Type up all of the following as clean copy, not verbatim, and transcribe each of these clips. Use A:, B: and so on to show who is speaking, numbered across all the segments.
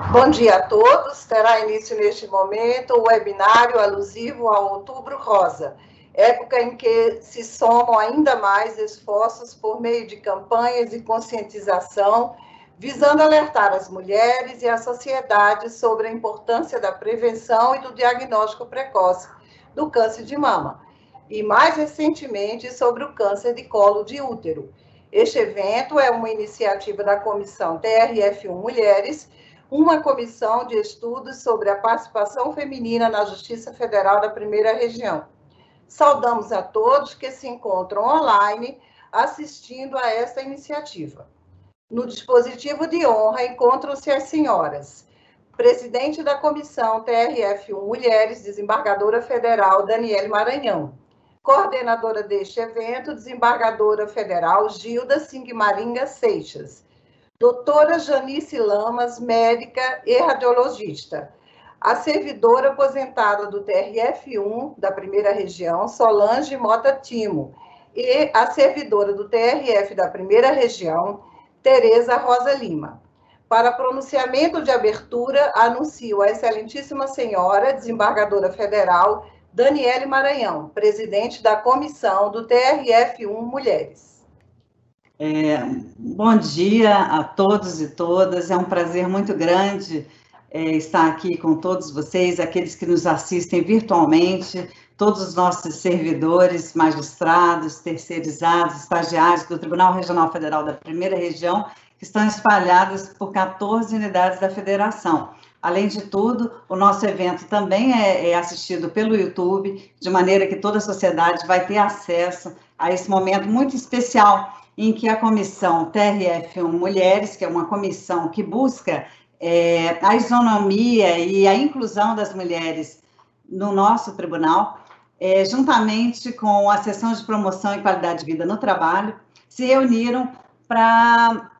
A: Bom dia a todos. Terá início neste momento o webinário alusivo ao Outubro Rosa, época em que se somam ainda mais esforços por meio de campanhas de conscientização, visando alertar as mulheres e a sociedade sobre a importância da prevenção e do diagnóstico precoce do câncer de mama, e mais recentemente sobre o câncer de colo de útero. Este evento é uma iniciativa da Comissão TRF1 Mulheres, uma comissão de estudos sobre a participação feminina na Justiça Federal da Primeira Região. Saudamos a todos que se encontram online assistindo a esta iniciativa. No dispositivo de honra encontram-se as senhoras: presidente da Comissão TRF1 Mulheres, desembargadora federal Daniele Maranhão; coordenadora deste evento, desembargadora federal Gilda Singmaringa Seixas; doutora Janice Lamas, médica e radiologista; a servidora aposentada do TRF1 da Primeira Região, Solange Mota Timo, e a servidora do TRF da Primeira Região, Tereza Rosa Lima. Para pronunciamento de abertura, anuncio a excelentíssima senhora, desembargadora federal Daniele Maranhão, presidente da comissão do TRF1 Mulheres.
B: Bom dia a todos e todas, é um prazer muito grande estar aqui com todos vocês, aqueles que nos assistem virtualmente, todos os nossos servidores, magistrados, terceirizados, estagiários do Tribunal Regional Federal da Primeira Região, que estão espalhados por 14 unidades da Federação. Além de tudo, o nosso evento também é assistido pelo YouTube, de maneira que toda a sociedade vai ter acesso a esse momento muito especial, em que a comissão TRF1 Mulheres, que é uma comissão que busca a isonomia e a inclusão das mulheres no nosso tribunal, juntamente com a Seção de Promoção e Qualidade de Vida no Trabalho, se reuniram para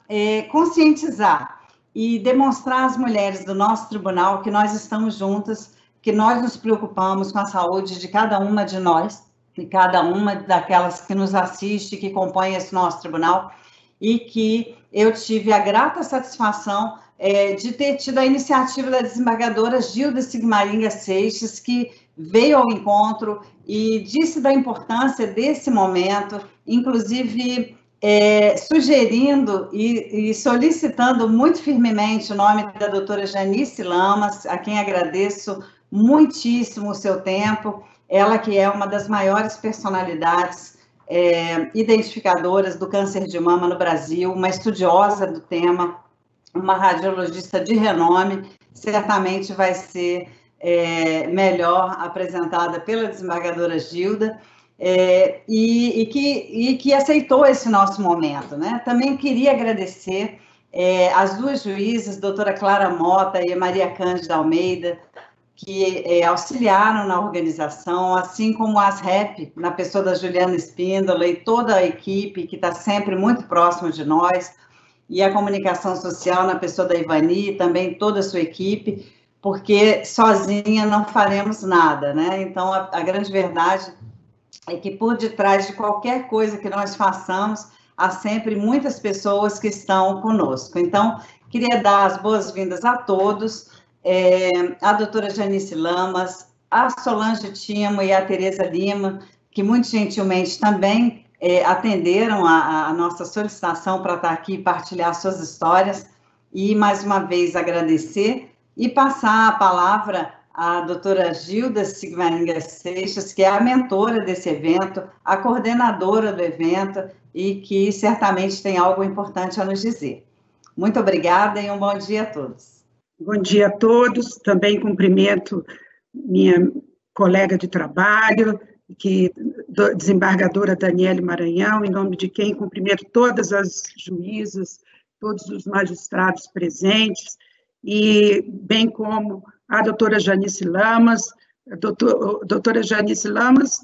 B: conscientizar e demonstrar às mulheres do nosso tribunal que nós estamos juntas, que nós nos preocupamos com a saúde de cada uma de nós, e cada uma daquelas que nos assiste, que compõem esse nosso tribunal, e que eu tive a grata satisfação de ter tido a iniciativa da desembargadora Gilda Singmaringa Seixas, que veio ao encontro e disse da importância desse momento, inclusive sugerindo e solicitando muito firmemente o nome da doutora Janice Lamas, a quem agradeço muitíssimo o seu tempo, ela que é uma das maiores personalidades identificadoras do câncer de mama no Brasil, uma estudiosa do tema, uma radiologista de renome, certamente vai ser melhor apresentada pela desembargadora Gilda, e que aceitou esse nosso momento, né? Também queria agradecer as duas juízas, doutora Clara Mota e Maria Cândida Almeida, que auxiliaram na organização, assim como as REP, na pessoa da Juliana Espíndola e toda a equipe que está sempre muito próximo de nós, e a comunicação social na pessoa da Ivani e também toda a sua equipe, porque sozinha não faremos nada, né? Então, a grande verdade é que por detrás de qualquer coisa que nós façamos, há sempre muitas pessoas que estão conosco. Então, queria dar as boas-vindas a todos, a doutora Janice Lamas, a Solange Timo e a Tereza Lima, que muito gentilmente também atenderam a nossa solicitação para estar aqui e partilhar suas histórias, e mais uma vez agradecer e passar a palavra à doutora Gilda Singmaringa Seixas, que é a mentora desse evento, a coordenadora do evento, e que certamente tem algo importante a nos dizer. Muito obrigada e um bom dia a todos.
C: Bom dia a todos, também cumprimento minha colega de trabalho, desembargadora Daniele Maranhão, em nome de quem cumprimento todas as juízas, todos os magistrados presentes, e bem como a doutora Janice Lamas. A doutora Janice Lamas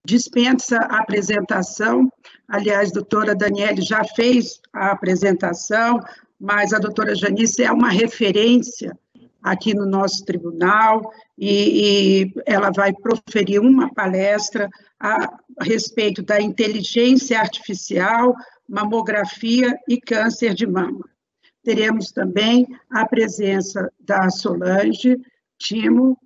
C: dispensa a apresentação, aliás, a doutora Daniele já fez a apresentação, mas a doutora Janice é uma referência aqui no nosso tribunal, e ela vai proferir uma palestra a respeito da inteligência artificial, mamografia e câncer de mama. teremos também a presença da Solange Timo,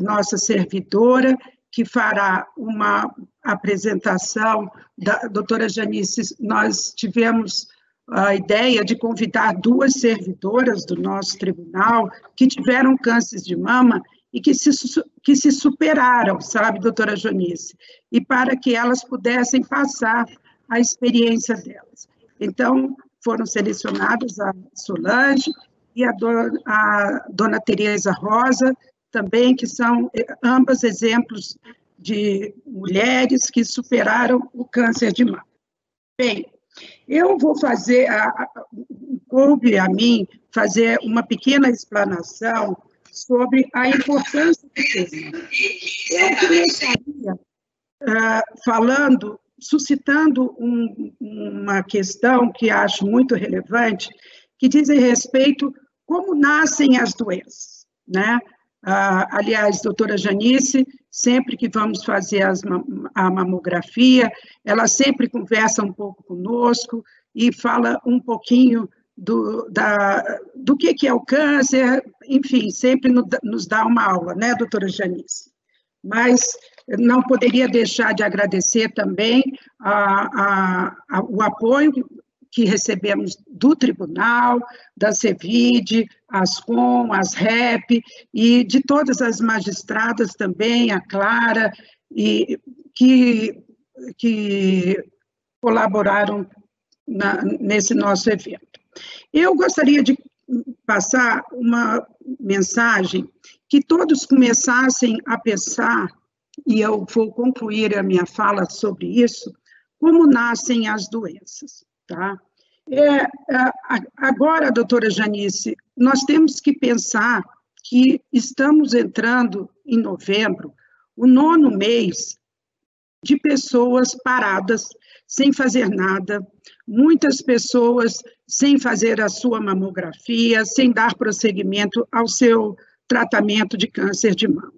C: nossa servidora, que fará uma apresentação da doutora Janice. Nós tivemos a ideia de convidar 2 servidoras do nosso tribunal que tiveram câncer de mama e que se superaram, sabe, doutora Janice? E para que elas pudessem passar a experiência delas. Então, foram selecionadas a Solange e a dona Tereza Rosa, também, que são ambas exemplos de mulheres que superaram o câncer de mama. Bem, eu vou fazer, coube a mim fazer uma pequena explanação sobre a importância do tema. Eu começaria suscitando uma questão que acho muito relevante, que diz respeito como nascem as doenças, né? Aliás, doutora Janice, sempre que vamos fazer a mamografia, ela sempre conversa um pouco conosco e fala um pouquinho do que é o câncer, enfim, sempre nos dá uma aula, né, doutora Janice? Mas não poderia deixar de agradecer também o apoio que recebemos do tribunal, da CEVID, ASCOM, ASREP, e de todas as magistradas também, a Clara, e que colaboraram nesse nosso evento. Eu gostaria de passar uma mensagem que todos começassem a pensar, e eu vou concluir a minha fala sobre isso, como nascem as doenças, tá? Agora, doutora Janice, nós temos que pensar que estamos entrando em novembro, o 9º mês de pessoas paradas, sem fazer nada, muitas pessoas sem fazer a sua mamografia, sem dar prosseguimento ao seu tratamento de câncer de mama.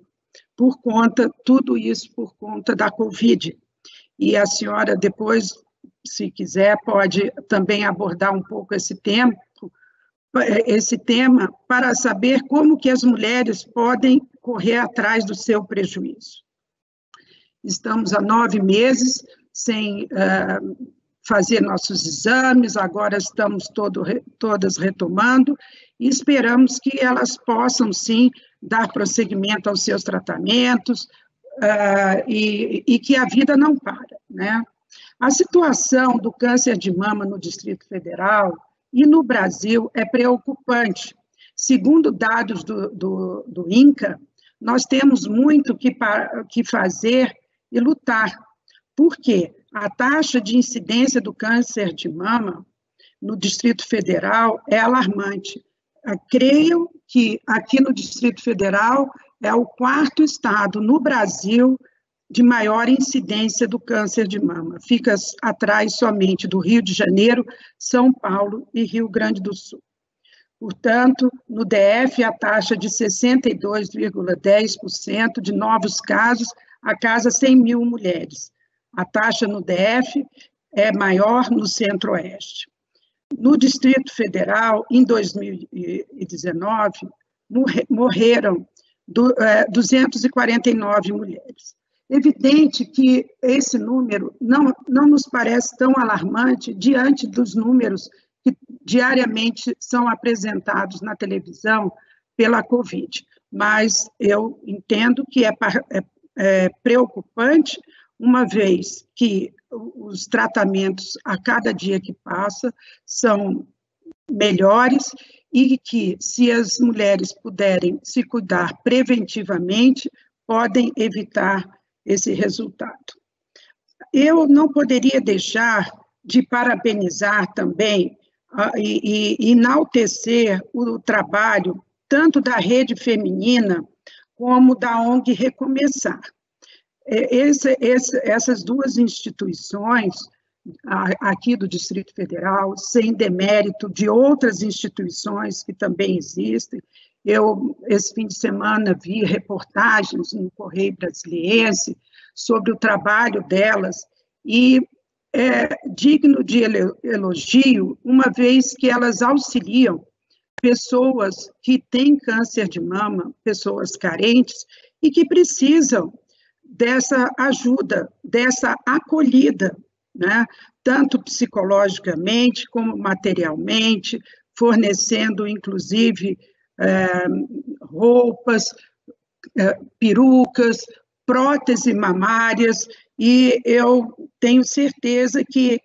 C: Tudo isso por conta da Covid. E a senhora depois, se quiser, pode também abordar um pouco esse tema para saber como que as mulheres podem correr atrás do seu prejuízo. Estamos há 9 meses sem fazer nossos exames, agora estamos todas retomando e esperamos que elas possam, sim, dar prosseguimento aos seus tratamentos e que a vida não para, né? A situação do câncer de mama no Distrito Federal e no Brasil é preocupante. Segundo dados do INCA, nós temos muito que fazer e lutar. Por quê? A taxa de incidência do câncer de mama no Distrito Federal é alarmante. Creio que aqui no Distrito Federal é o 4º estado no Brasil de maior incidência do câncer de mama. Fica atrás somente do Rio de Janeiro, São Paulo e Rio Grande do Sul. Portanto, no DF, a taxa de 62,10% de novos casos a cada 100 mil mulheres. A taxa no DF é maior no Centro-Oeste. No Distrito Federal, em 2019, morreram 249 mulheres. Evidente que esse número não nos parece tão alarmante diante dos números que diariamente são apresentados na televisão pela Covid, mas eu entendo que é preocupante, uma vez que os tratamentos a cada dia que passa são melhores e que, se as mulheres puderem se cuidar preventivamente, podem evitar esse resultado. Eu não poderia deixar de parabenizar também e enaltecer o trabalho tanto da Rede Feminina como da ONG Recomeçar. Essas 2 instituições aqui do Distrito Federal, sem demérito de outras instituições que também existem. Eu, esse fim de semana, vi reportagens no Correio Brasiliense sobre o trabalho delas e é digno de elogio, uma vez que elas auxiliam pessoas que têm câncer de mama, pessoas carentes, e que precisam dessa ajuda, dessa acolhida, né? Tanto psicologicamente como materialmente, fornecendo, inclusive, roupas, perucas, próteses mamárias, e eu tenho certeza que,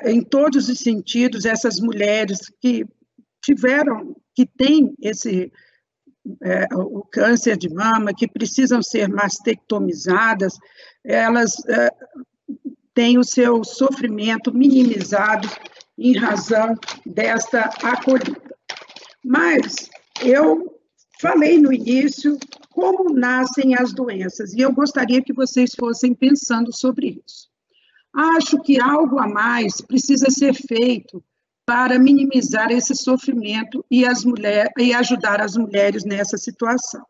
C: em todos os sentidos, essas mulheres que têm o câncer de mama, que precisam ser mastectomizadas, elas têm o seu sofrimento minimizado em razão desta acolhida. Mas eu falei no início como nascem as doenças, e eu gostaria que vocês fossem pensando sobre isso. Acho que algo a mais precisa ser feito para minimizar esse sofrimento e ajudar as mulheres nessa situação.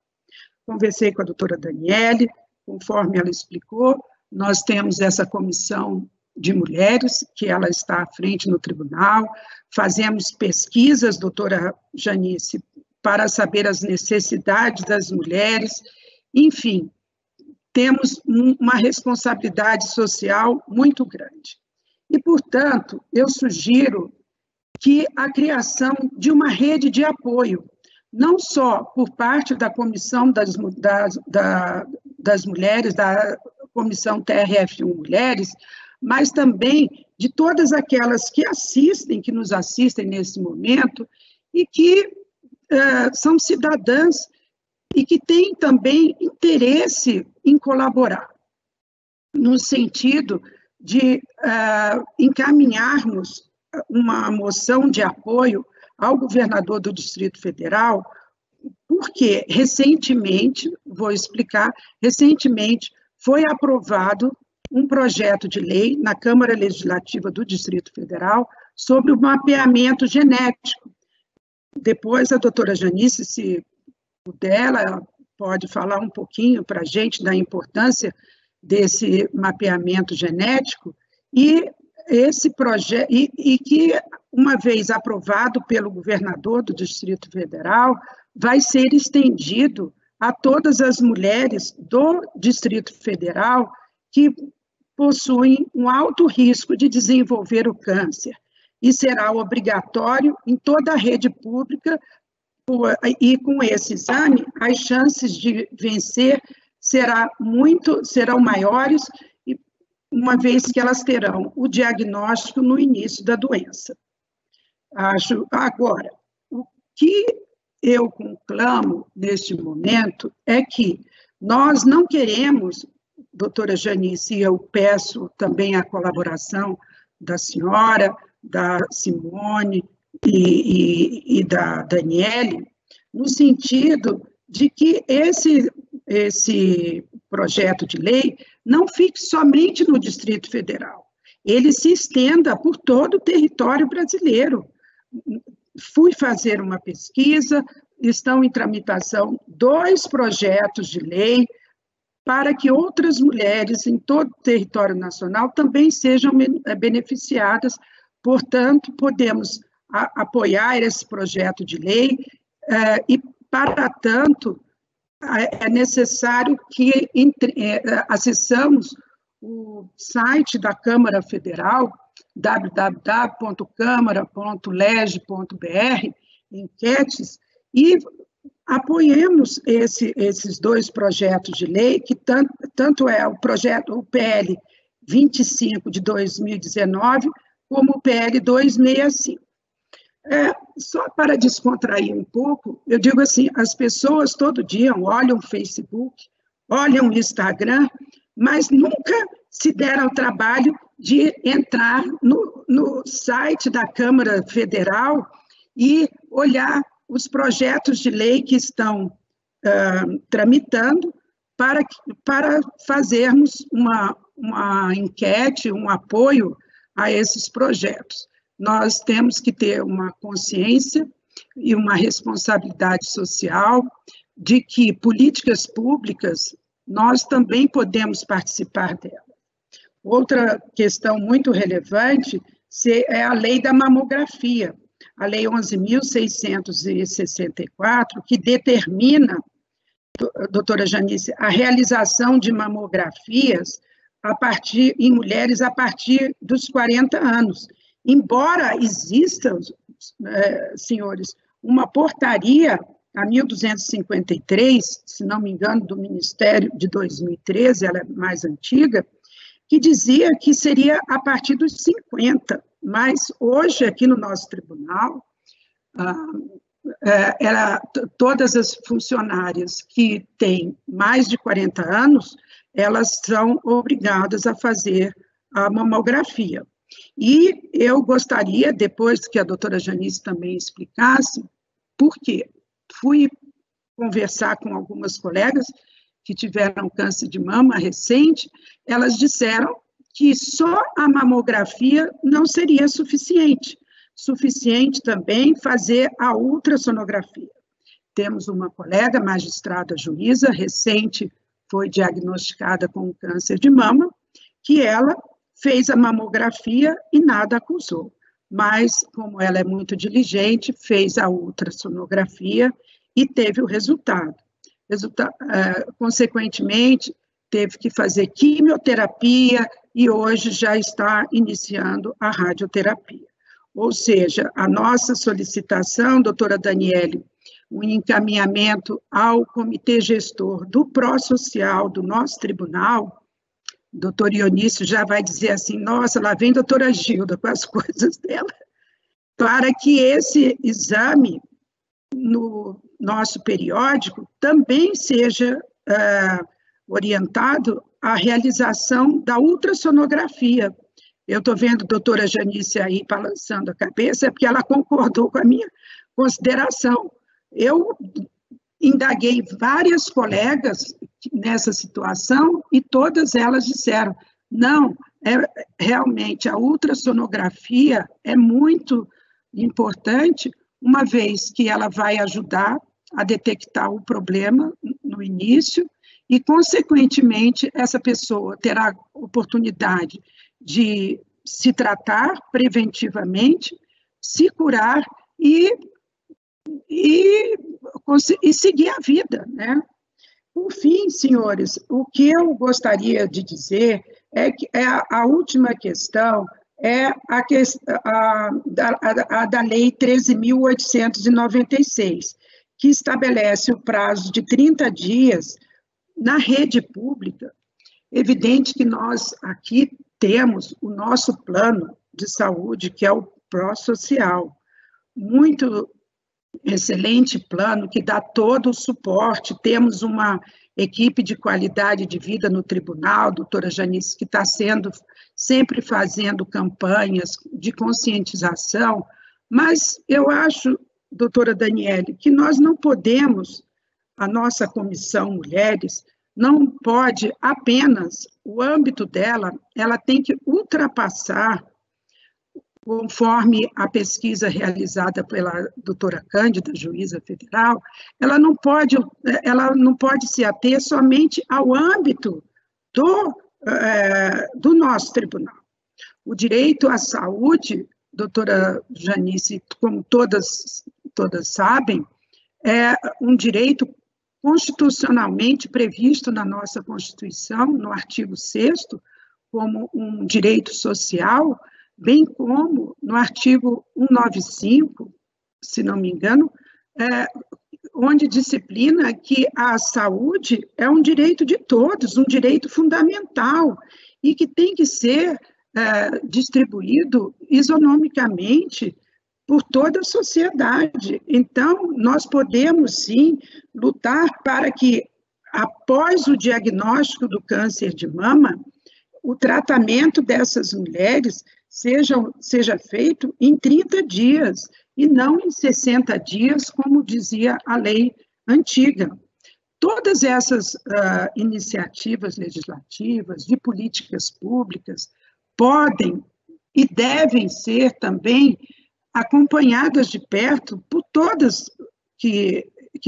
C: Conversei com a doutora Daniele, conforme ela explicou, nós temos essa comissão de mulheres, que ela está à frente no tribunal, fazemos pesquisas, doutora Janice, para saber as necessidades das mulheres, enfim, temos uma responsabilidade social muito grande. E, portanto, eu sugiro que a criação de uma rede de apoio, não só por parte da Comissão das Mulheres, da Comissão TRF1 Mulheres, mas também de todas aquelas que nos assistem nesse momento, e que são cidadãs e que têm também interesse em colaborar, no sentido de encaminharmos uma moção de apoio ao governador do Distrito Federal, porque recentemente, vou explicar, recentemente foi aprovado um projeto de lei na Câmara Legislativa do Distrito Federal sobre o mapeamento genético. Depois a doutora Janice, se puder, ela pode falar um pouquinho para a gente da importância desse mapeamento genético, e esse projeto, e que, uma vez aprovado pelo governador do Distrito Federal, vai ser estendido a todas as mulheres do Distrito Federal que possuem um alto risco de desenvolver o câncer, e será obrigatório em toda a rede pública, e com esse exame, as chances de vencer serão maiores, uma vez que elas terão o diagnóstico no início da doença. Agora, o que eu conclamo neste momento é que nós não queremos, doutora Janice, e eu peço também a colaboração da senhora, da Simone e da Daniele, no sentido de que esse projeto de lei não fique somente no Distrito Federal, ele se estenda por todo o território brasileiro. Fui fazer uma pesquisa, estão em tramitação 2 projetos de lei para que outras mulheres em todo o território nacional também sejam beneficiadas. Portanto, podemos apoiar esse projeto de lei e, para tanto, é necessário que acessamos o site da Câmara Federal, www.câmara.leg.br, enquetes, e apoiemos esses 2 projetos de lei, que tanto é o PL 25 de 2019, como o PL 265. Só para descontrair um pouco, eu digo assim, as pessoas todo dia olham o Facebook, olham o Instagram, mas nunca se deram ao trabalho de entrar no site da Câmara Federal e olhar os projetos de lei que estão tramitando para fazermos uma enquete, um apoio a esses projetos. Nós temos que ter uma consciência e uma responsabilidade social de que políticas públicas nós também podemos participar delas. Outra questão muito relevante é a lei da mamografia, a lei 11.664, que determina, doutora Janice, a realização de mamografias em mulheres a partir dos 40 anos. Embora exista, senhores, uma portaria, a 1253, se não me engano, do Ministério de 2013, ela é mais antiga, que dizia que seria a partir dos 50, mas hoje, aqui no nosso tribunal, todas as funcionárias que têm mais de 40 anos, elas são obrigadas a fazer a mamografia. E eu gostaria, depois que a doutora Janice também explicasse, por quê? Fui conversar com algumas colegas que tiveram câncer de mama recente, elas disseram que só a mamografia não seria suficiente também fazer a ultrassonografia. Temos uma colega, magistrada juíza, recente, foi diagnosticada com câncer de mama, que ela fez a mamografia e nada acusou. Mas, como ela é muito diligente, fez a ultrassonografia e teve o resultado. Consequentemente, teve que fazer quimioterapia e hoje já está iniciando a radioterapia. Ou seja, a nossa solicitação, doutora Daniele, um encaminhamento ao comitê gestor do pró-social do nosso tribunal, doutor Ionício já vai dizer assim, nossa, lá vem doutora Gilda com as coisas dela, para que esse exame no nosso periódico também seja orientado à realização da ultrassonografia. Eu estou vendo a doutora Janice aí balançando a cabeça, é porque ela concordou com a minha consideração. Eu indaguei várias colegas nessa situação e todas elas disseram, não, realmente a ultrassonografia é muito importante, uma vez que ela vai ajudar a detectar o problema no início e, consequentemente, essa pessoa terá oportunidade de se tratar preventivamente, se curar e seguir a vida, né? Por fim, senhores, o que eu gostaria de dizer é que a última questão é a da Lei 13.896, que estabelece o prazo de 30 dias na rede pública. Evidente que nós aqui temos o nosso plano de saúde, que é o pró-social, muito excelente plano, que dá todo o suporte, temos uma equipe de qualidade de vida no tribunal, doutora Janice, que está sempre fazendo campanhas de conscientização, mas eu acho, doutora Daniele, que nós não podemos, a nossa comissão Mulheres, não pode apenas, o âmbito dela, ela tem que ultrapassar, conforme a pesquisa realizada pela doutora Cândida, juíza federal, ela não pode se ater somente ao âmbito do nosso tribunal. O direito à saúde, doutora Janice, como todas sabem, é um direito constitucionalmente previsto na nossa Constituição, no artigo 6º, como um direito social, bem como no artigo 195, se não me engano, onde disciplina que a saúde é um direito de todos, um direito fundamental, e que tem que ser distribuído isonomicamente por toda a sociedade. Então, nós podemos, sim, lutar para que, após o diagnóstico do câncer de mama, o tratamento dessas mulheres seja feito em 30 dias, e não em 60 dias, como dizia a lei antiga. Todas essas iniciativas legislativas, de políticas públicas, podem e devem ser também acompanhadas de perto por todas que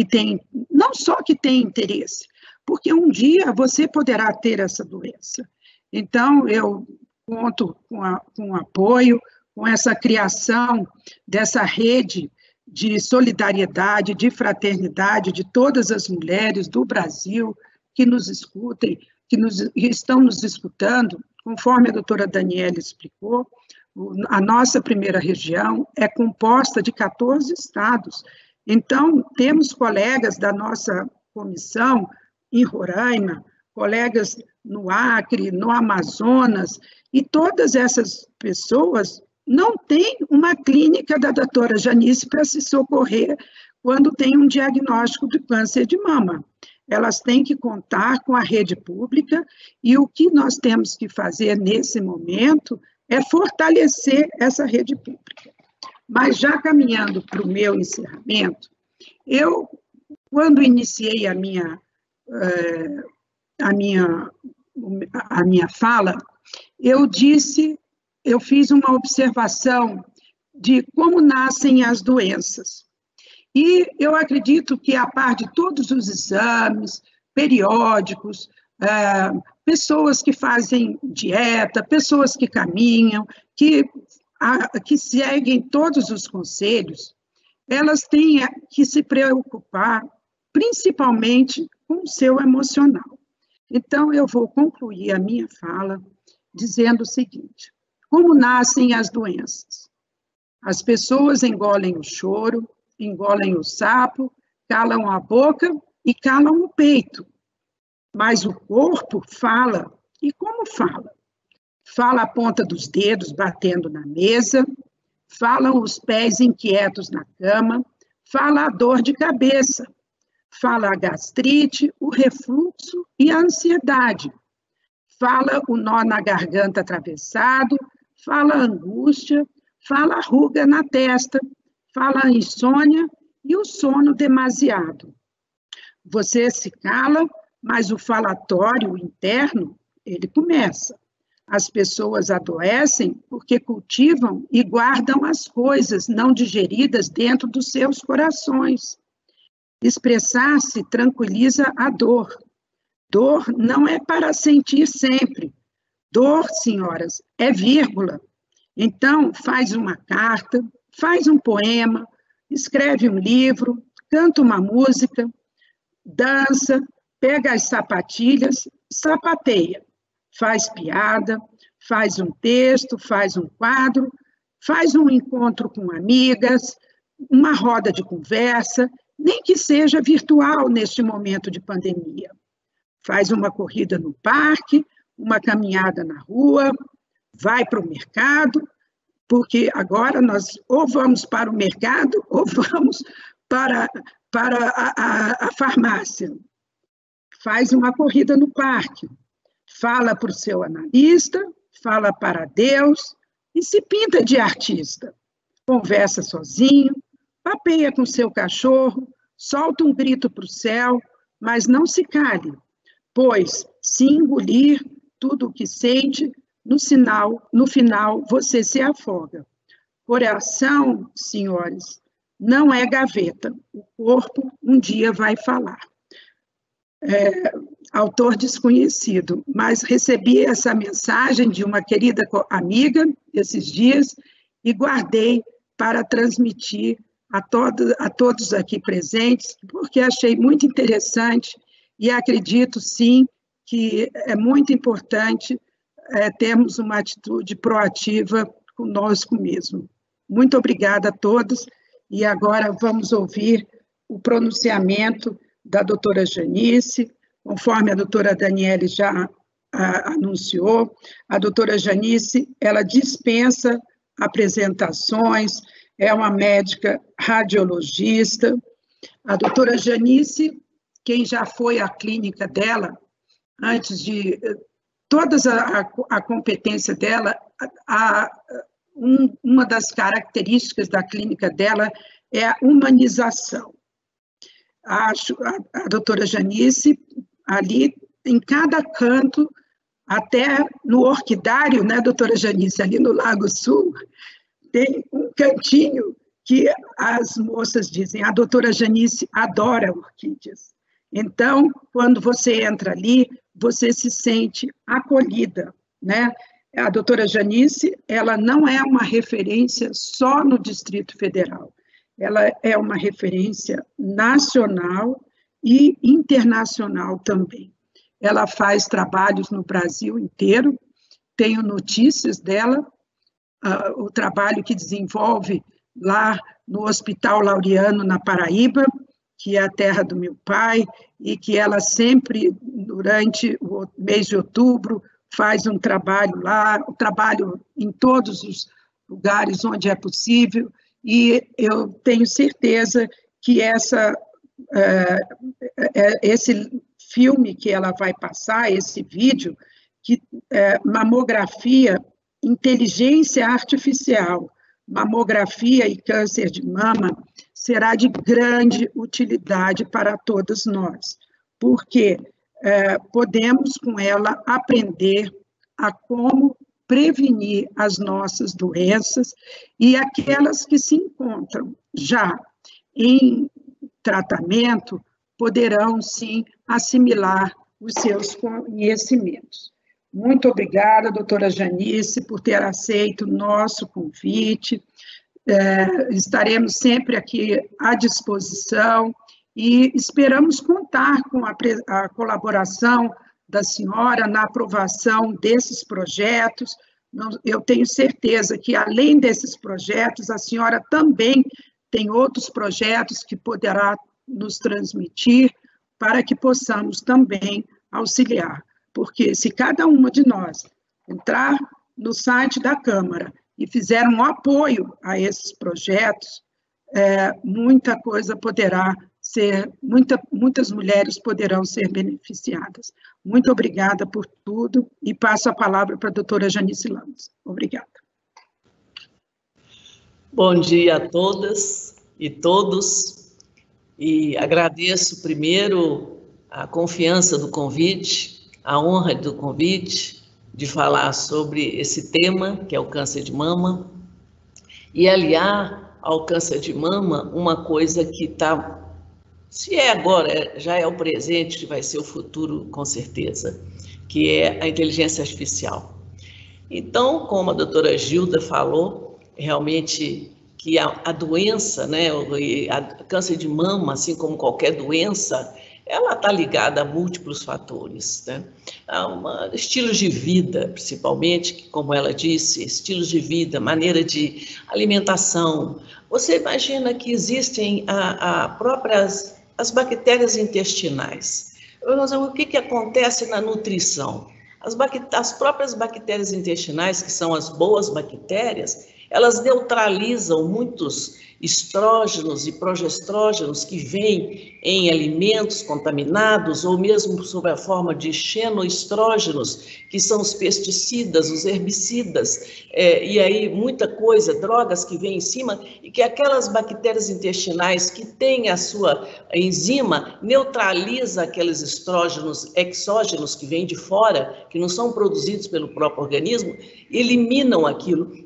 C: têm, não só que têm interesse, porque um dia você poderá ter essa doença. Então, eu conto com o apoio, com essa criação dessa rede de solidariedade, de fraternidade de todas as mulheres do Brasil que nos escutem, que estão nos escutando, conforme a doutora Daniela explicou. A nossa primeira região é composta de 14 estados. Então, temos colegas da nossa comissão em Roraima, colegas no Acre, no Amazonas, e todas essas pessoas não têm uma clínica da doutora Janice para se socorrer quando tem um diagnóstico de câncer de mama. Elas têm que contar com a rede pública, e o que nós temos que fazer nesse momento é fortalecer essa rede pública. Mas já caminhando para o meu encerramento, eu, quando iniciei a minha fala, eu fiz uma observação de como nascem as doenças. E eu acredito que, a par de todos os exames periódicos, pessoas que fazem dieta, pessoas que caminham, que seguem todos os conselhos, elas têm que se preocupar principalmente com o seu emocional. Então, eu vou concluir a minha fala dizendo o seguinte: como nascem as doenças? As pessoas engolem o choro, engolem o sapo, calam a boca e calam o peito. Mas o corpo fala. E como fala? Fala a ponta dos dedos batendo na mesa, falam os pés inquietos na cama, fala a dor de cabeça, fala a gastrite, o refluxo e a ansiedade, fala o nó na garganta atravessado, fala a angústia, fala a ruga na testa, fala a insônia e o sono demasiado. Você se cala, mas o falatório interno, ele começa. As pessoas adoecem porque cultivam e guardam as coisas não digeridas dentro dos seus corações. Expressar-se tranquiliza a dor. Dor não é para sentir sempre. Dor, senhoras, é vírgula. Então, faz uma carta, faz um poema, escreve um livro, canta uma música, dança, pega as sapatilhas, sapateia, faz piada, faz um texto, faz um quadro, faz um encontro com amigas, uma roda de conversa, nem que seja virtual neste momento de pandemia. Faz uma corrida no parque, uma caminhada na rua, vai para o mercado, porque agora nós ou vamos para o mercado ou vamos para a farmácia. Faz uma corrida no parque, fala para o seu analista, fala para Deus e se pinta de artista. Conversa sozinho, papeia com seu cachorro, solta um grito para o céu, mas não se cale, pois se engolir tudo o que sente, no final você se afoga. Coração, senhores, não é gaveta, o corpo um dia vai falar. Autor desconhecido, mas recebi essa mensagem de uma querida amiga esses dias e guardei para transmitir a todos aqui presentes, porque achei muito interessante e acredito, sim, que é muito importante termos uma atitude proativa conosco mesmo. Muito obrigada a todos, e agora vamos ouvir o pronunciamento da doutora Janice, conforme a doutora Daniela já anunciou. A doutora Janice, ela dispensa apresentações, é uma médica radiologista. A doutora Janice, quem já foi à clínica dela, antes de toda a competência dela, uma das características da clínica dela é a humanização. A doutora Janice, ali em cada canto, até no orquidário, né, doutora Janice, ali no Lago Sul, tem um cantinho que as moças dizem, a doutora Janice adora orquídeas. Então, quando você entra ali, você se sente acolhida. né? A doutora Janice, ela não é uma referência só no Distrito Federal, ela é uma referência nacional e internacional também. Ela faz trabalhos no Brasil inteiro, tenho notícias dela, o trabalho que desenvolve lá no Hospital Laureano, na Paraíba, que é a terra do meu pai, e que ela sempre, durante o mês de outubro, faz um trabalho lá, um trabalho em todos os lugares onde é possível, e eu tenho certeza que esse filme que ela vai passar, esse vídeo, que mamografia, inteligência artificial, mamografia e câncer de mama, será de grande utilidade para todos nós, porque podemos com ela aprender a como prevenir as nossas doenças e aquelas que se encontram já em tratamento poderão, sim, assimilar os seus conhecimentos. Muito obrigada, doutora Janice, por ter aceito o nosso convite. Estaremos sempre aqui à disposição e esperamos contar com a colaboração da senhora na aprovação desses projetos. Eu tenho certeza que, além desses projetos, a senhora também tem outros projetos que poderá nos transmitir para que possamos também auxiliar. Porque se cada uma de nós entrar no site da Câmara e fizer um apoio a esses projetos, muita coisa poderá ser, muitas mulheres poderão ser beneficiadas. Muito obrigada por tudo e passo a palavra para a doutora Janice Lamas. Obrigada.
D: Bom dia a todas e todos, e agradeço primeiro a confiança do convite, a honra do convite, de falar sobre esse tema, que é o câncer de mama, e aliar ao câncer de mama uma coisa que está, se é agora, já é o presente, vai ser o futuro com certeza, que é a inteligência artificial. Então, como a doutora Gilda falou, realmente que a doença, né, a câncer de mama, assim como qualquer doença, ela está ligada a múltiplos fatores, né? Estilos de vida, principalmente, como ela disse, estilos de vida, maneira de alimentação. Você imagina que existem as bactérias intestinais. O que acontece na nutrição? As próprias bactérias intestinais, que são as boas bactérias, elas neutralizam muitos estrógenos e progestrógenos que vêm em alimentos contaminados ou mesmo sob a forma de xenoestrógenos, que são os pesticidas, os herbicidas, e aí muita coisa, drogas que vêm em cima, e que aquelas bactérias intestinais que têm a sua enzima neutraliza aqueles estrógenos exógenos que vêm de fora, que não são produzidos pelo próprio organismo, eliminam aquilo.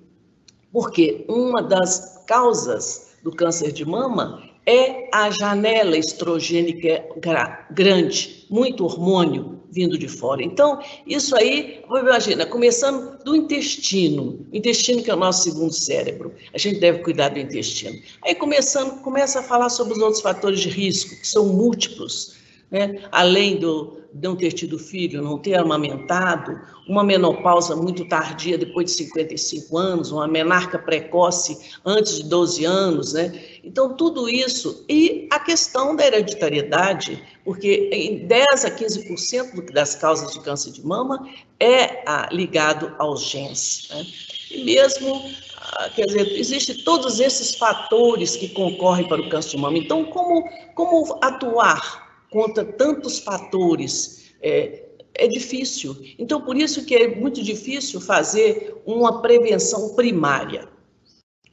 D: Porque uma das causas do câncer de mama é a janela estrogênica grande, muito hormônio vindo de fora. Então, isso aí, imagina, começando do intestino, o intestino que é o nosso segundo cérebro, a gente deve cuidar do intestino. Aí começa a falar sobre os outros fatores de risco, que são múltiplos, né? Além de não ter tido filho, não ter amamentado, uma menopausa muito tardia depois de 55 anos, uma menarca precoce antes de 12 anos, né? Então, tudo isso, e a questão da hereditariedade, porque em 10 a 15% das causas de câncer de mama é ligado aos genes, né? E mesmo, quer dizer, existem todos esses fatores que concorrem para o câncer de mama. Então, como atuar contra tantos fatores? É difícil. Então, por isso que é muito difícil fazer uma prevenção primária.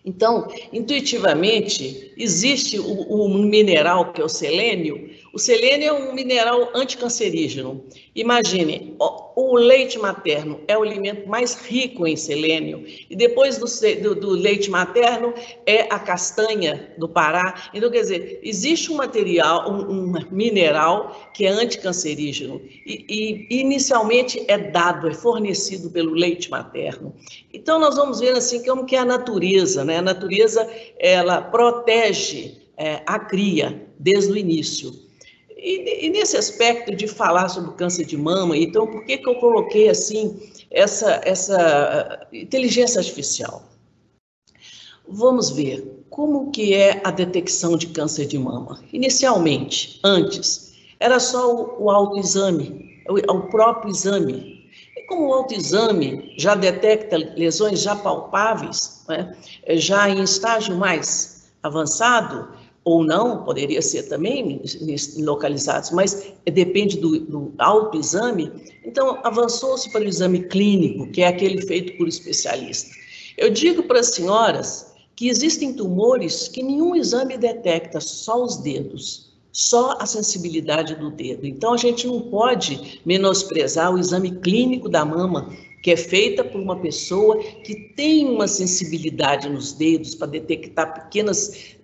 D: Então, intuitivamente, existe o mineral que é o selênio. O selênio é um mineral anticancerígeno. Imagine, o leite materno é o alimento mais rico em selênio, e depois do leite materno é a castanha do Pará. Então, quer dizer, existe um material, um mineral que é anticancerígeno, e inicialmente é fornecido pelo leite materno. Então, nós vamos ver assim como que é a natureza, né? A natureza, ela protege a cria desde o início. E nesse aspecto de falar sobre o câncer de mama, então, por que eu coloquei assim essa inteligência artificial? Vamos ver como que é a detecção de câncer de mama. Inicialmente, antes, era só o autoexame, o próprio exame. E como o autoexame já detecta lesões já palpáveis, né, já em estágio mais avançado, ou não, poderia ser também localizados, mas depende do autoexame. Então, avançou-se para o exame clínico, que é aquele feito por especialista. Eu digo para as senhoras que existem tumores que nenhum exame detecta, só os dedos, só a sensibilidade do dedo. Então, a gente não pode menosprezar o exame clínico da mama, que é feita por uma pessoa que tem uma sensibilidade nos dedos para detectar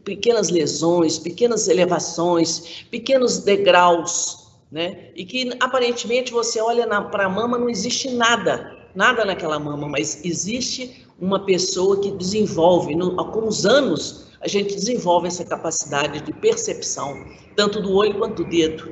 D: pequenas lesões, pequenas elevações, pequenos degraus, né? E que aparentemente você olha para a mama, não existe nada naquela mama, mas existe uma pessoa que desenvolve, com os anos, a gente desenvolve essa capacidade de percepção, tanto do olho quanto do dedo.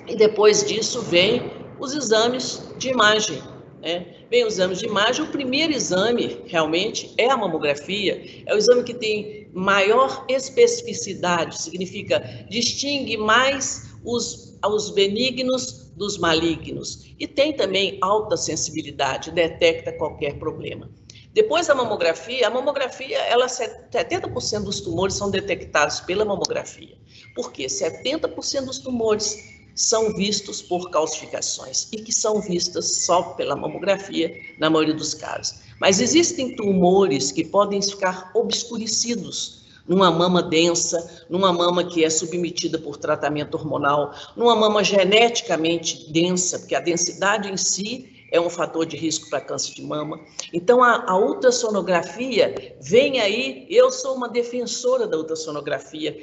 D: E depois disso vem os exames de imagem, né? Vem os exames de imagem. O primeiro exame, realmente, é a mamografia. É o exame que tem maior especificidade, significa distingue mais os benignos dos malignos. E tem também alta sensibilidade, detecta qualquer problema. Depois da mamografia, 70% dos tumores são detectados pela mamografia. Por quê? 70% dos tumores são vistos por calcificações e que são vistas só pela mamografia, na maioria dos casos. Mas existem tumores que podem ficar obscurecidos numa mama densa, numa mama que é submetida por tratamento hormonal, numa mama geneticamente densa, porque a densidade em si é um fator de risco para câncer de mama. Então, a ultrassonografia vem aí, eu sou uma defensora da ultrassonografia,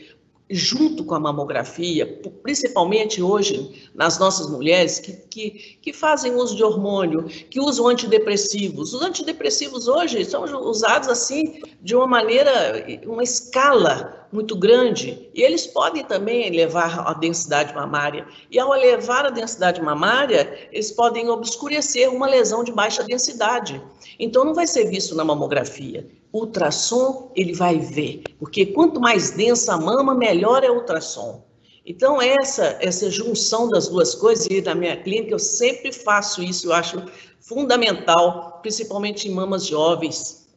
D: junto com a mamografia, principalmente hoje nas nossas mulheres que fazem uso de hormônio, que usam antidepressivos. Os antidepressivos hoje são usados assim de uma maneira, uma escala muito grande, e eles podem também elevar a densidade mamária. E ao elevar a densidade mamária, eles podem obscurecer uma lesão de baixa densidade. Então não vai ser visto na mamografia. Ultrassom, ele vai ver, porque quanto mais densa a mama, melhor é o ultrassom. Então, essa junção das duas coisas, e na minha clínica eu sempre faço isso, eu acho fundamental, principalmente em mamas jovens,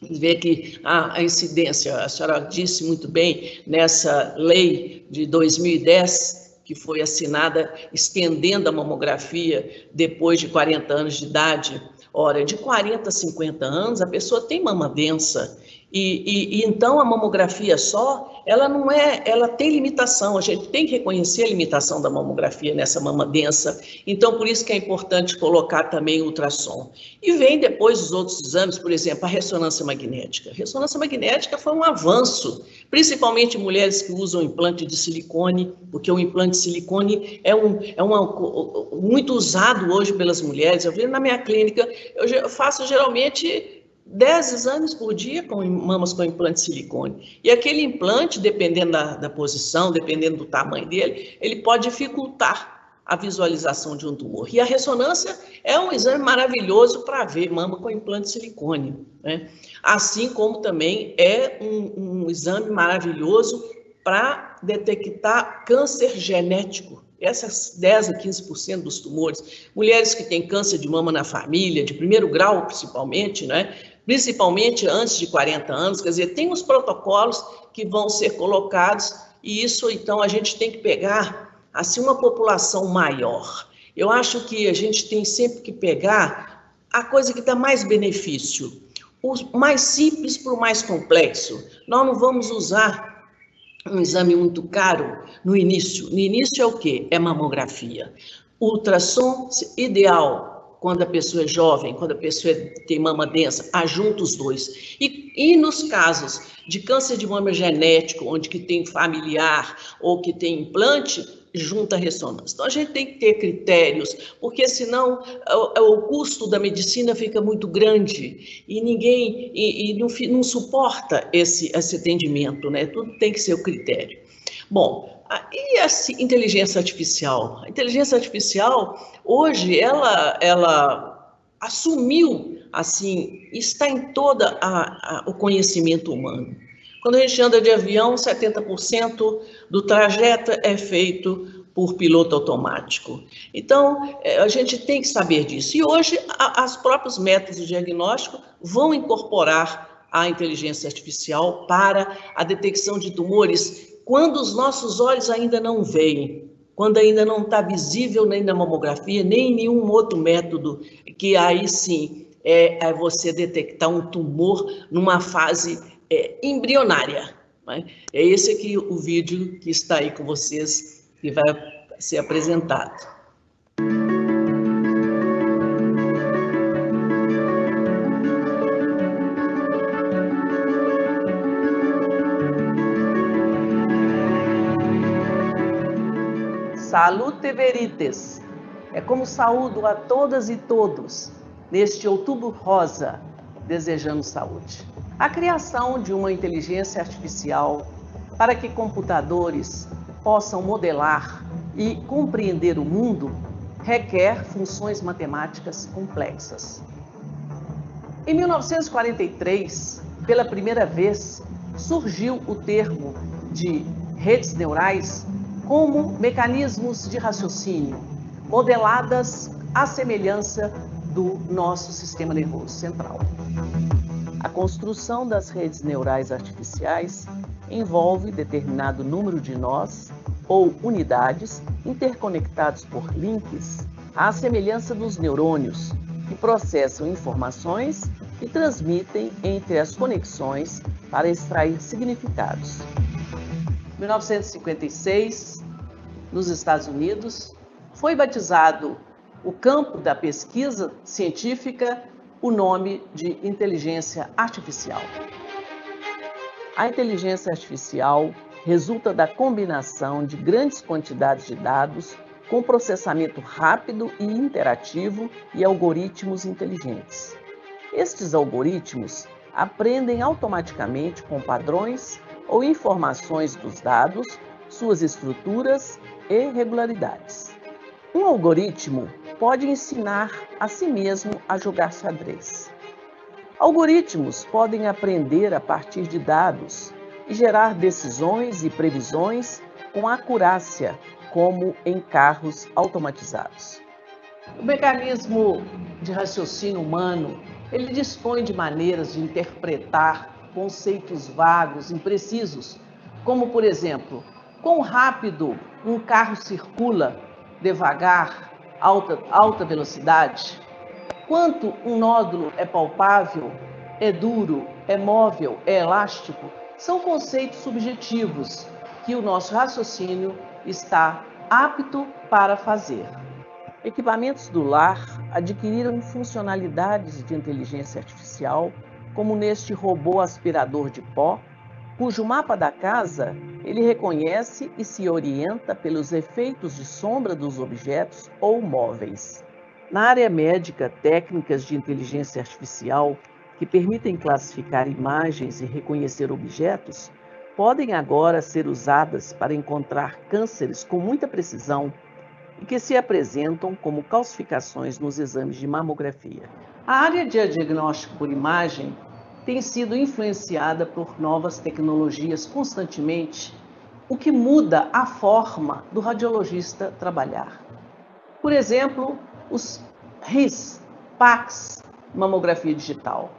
D: ver que a incidência, a senhora disse muito bem, nessa lei de 2010, que foi assinada estendendo a mamografia depois de 40 anos de idade. Ora, de 40 a 50 anos, a pessoa tem mama densa, e então a mamografia só, ela tem limitação, a gente tem que reconhecer a limitação da mamografia nessa mama densa, então por isso que é importante colocar também o ultrassom. E vem depois os outros exames, por exemplo, a ressonância magnética. A ressonância magnética foi um avanço, principalmente mulheres que usam implante de silicone, porque o implante de silicone é muito usado hoje pelas mulheres. Eu vejo na minha clínica, eu faço geralmente 10 exames por dia com mamas com implante de silicone. E aquele implante, dependendo da posição, dependendo do tamanho dele, ele pode dificultar a visualização de um tumor. E a ressonância é um exame maravilhoso para ver mama com implante de silicone, né? Assim como também é um exame maravilhoso para detectar câncer genético. Essas 10 a 15% dos tumores, mulheres que têm câncer de mama na família, de primeiro grau principalmente, né? Principalmente antes de 40 anos, quer dizer, tem os protocolos que vão ser colocados, e isso, então, a gente tem que pegar, assim, uma população maior. Eu acho que a gente tem sempre que pegar a coisa que dá mais benefício. o mais simples para o mais complexo. Nós não vamos usar um exame muito caro no início. No início é o quê? É mamografia. O ultrassom ideal, quando a pessoa é jovem, quando a pessoa tem mama densa, ajunta os dois. E nos casos de câncer de mama genético, onde que tem familiar ou que tem implante, junta a ressonância. Então, a gente tem que ter critérios, porque senão o custo da medicina fica muito grande e ninguém não suporta esse atendimento, né? Tudo tem que ser o critério. Bom, e a inteligência artificial? A inteligência artificial, hoje, ela assumiu, assim, está em todo o conhecimento humano. Quando a gente anda de avião, 70% do trajeto é feito por piloto automático. Então, a gente tem que saber disso. E hoje, os próprios métodos de diagnóstico vão incorporar a inteligência artificial para a detecção de tumores quando os nossos olhos ainda não veem, quando ainda não está visível nem na mamografia, nem em nenhum outro método, que aí sim é você detectar um tumor numa fase embrionária. Né? É esse aqui o vídeo que está aí com vocês, que vai ser apresentado. Salute veritas. É como saúdo a todas e todos neste Outubro Rosa, desejando saúde. A criação de uma inteligência artificial para que computadores possam modelar e compreender o mundo requer funções matemáticas complexas. Em 1943, pela primeira vez, surgiu o termo de redes neurais como mecanismos de raciocínio, modeladas à semelhança do nosso sistema nervoso central. A construção das redes neurais artificiais envolve determinado número de nós ou unidades interconectados por links à semelhança dos neurônios, que processam informações e transmitem entre as conexões para extrair significados. Em 1956, nos Estados Unidos, foi batizado o campo da pesquisa científica o nome de inteligência artificial. A inteligência artificial resulta da combinação de grandes quantidades de dados com processamento rápido e interativo e algoritmos inteligentes. Estes algoritmos aprendem automaticamente com padrões ou informações dos dados, suas estruturas e regularidades. Um algoritmo pode ensinar a si mesmo a jogar xadrez. Algoritmos podem aprender a partir de dados e gerar decisões e previsões com acurácia, como em carros automatizados. O mecanismo de raciocínio humano, ele dispõe de maneiras de interpretar conceitos vagos, imprecisos, como, por exemplo, quão rápido um carro circula, devagar, alta velocidade, quanto um nódulo é palpável, é duro, é móvel, é elástico, são conceitos subjetivos que o nosso raciocínio está apto para fazer. Equipamentos do lar adquiriram funcionalidades de inteligência artificial, como neste robô aspirador de pó, cujo mapa da casa ele reconhece e se orienta pelos efeitos de sombra dos objetos ou móveis. Na área médica, técnicas de inteligência artificial que permitem classificar imagens e reconhecer objetos podem agora ser usadas para encontrar cânceres com muita precisão e que se apresentam como calcificações nos exames de mamografia. A área de diagnóstico por imagem tem sido influenciada por novas tecnologias constantemente, o que muda a forma do radiologista trabalhar. Por exemplo, os RIS, PACS, mamografia digital,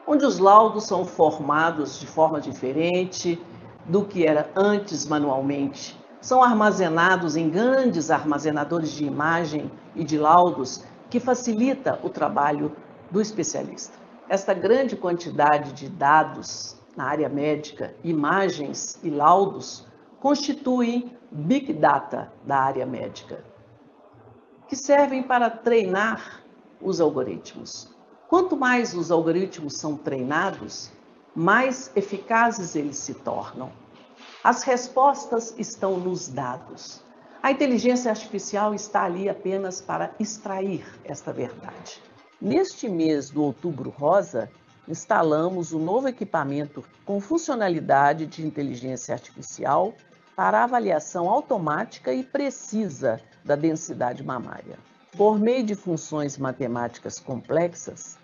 D: onde os laudos são formados de forma diferente do que era antes manualmente. São armazenados em grandes armazenadores de imagem e de laudos, que facilita o trabalho do especialista. Esta grande quantidade de dados na área médica, imagens e laudos, constituem Big Data da área médica, que servem para treinar os algoritmos. Quanto mais os algoritmos são treinados, mais eficazes eles se tornam. As respostas estão nos dados. A inteligência artificial está ali apenas para extrair esta verdade. Neste mês do Outubro Rosa, instalamos um novo equipamento com funcionalidade de inteligência artificial para avaliação automática e precisa da densidade mamária. Por meio de funções matemáticas complexas,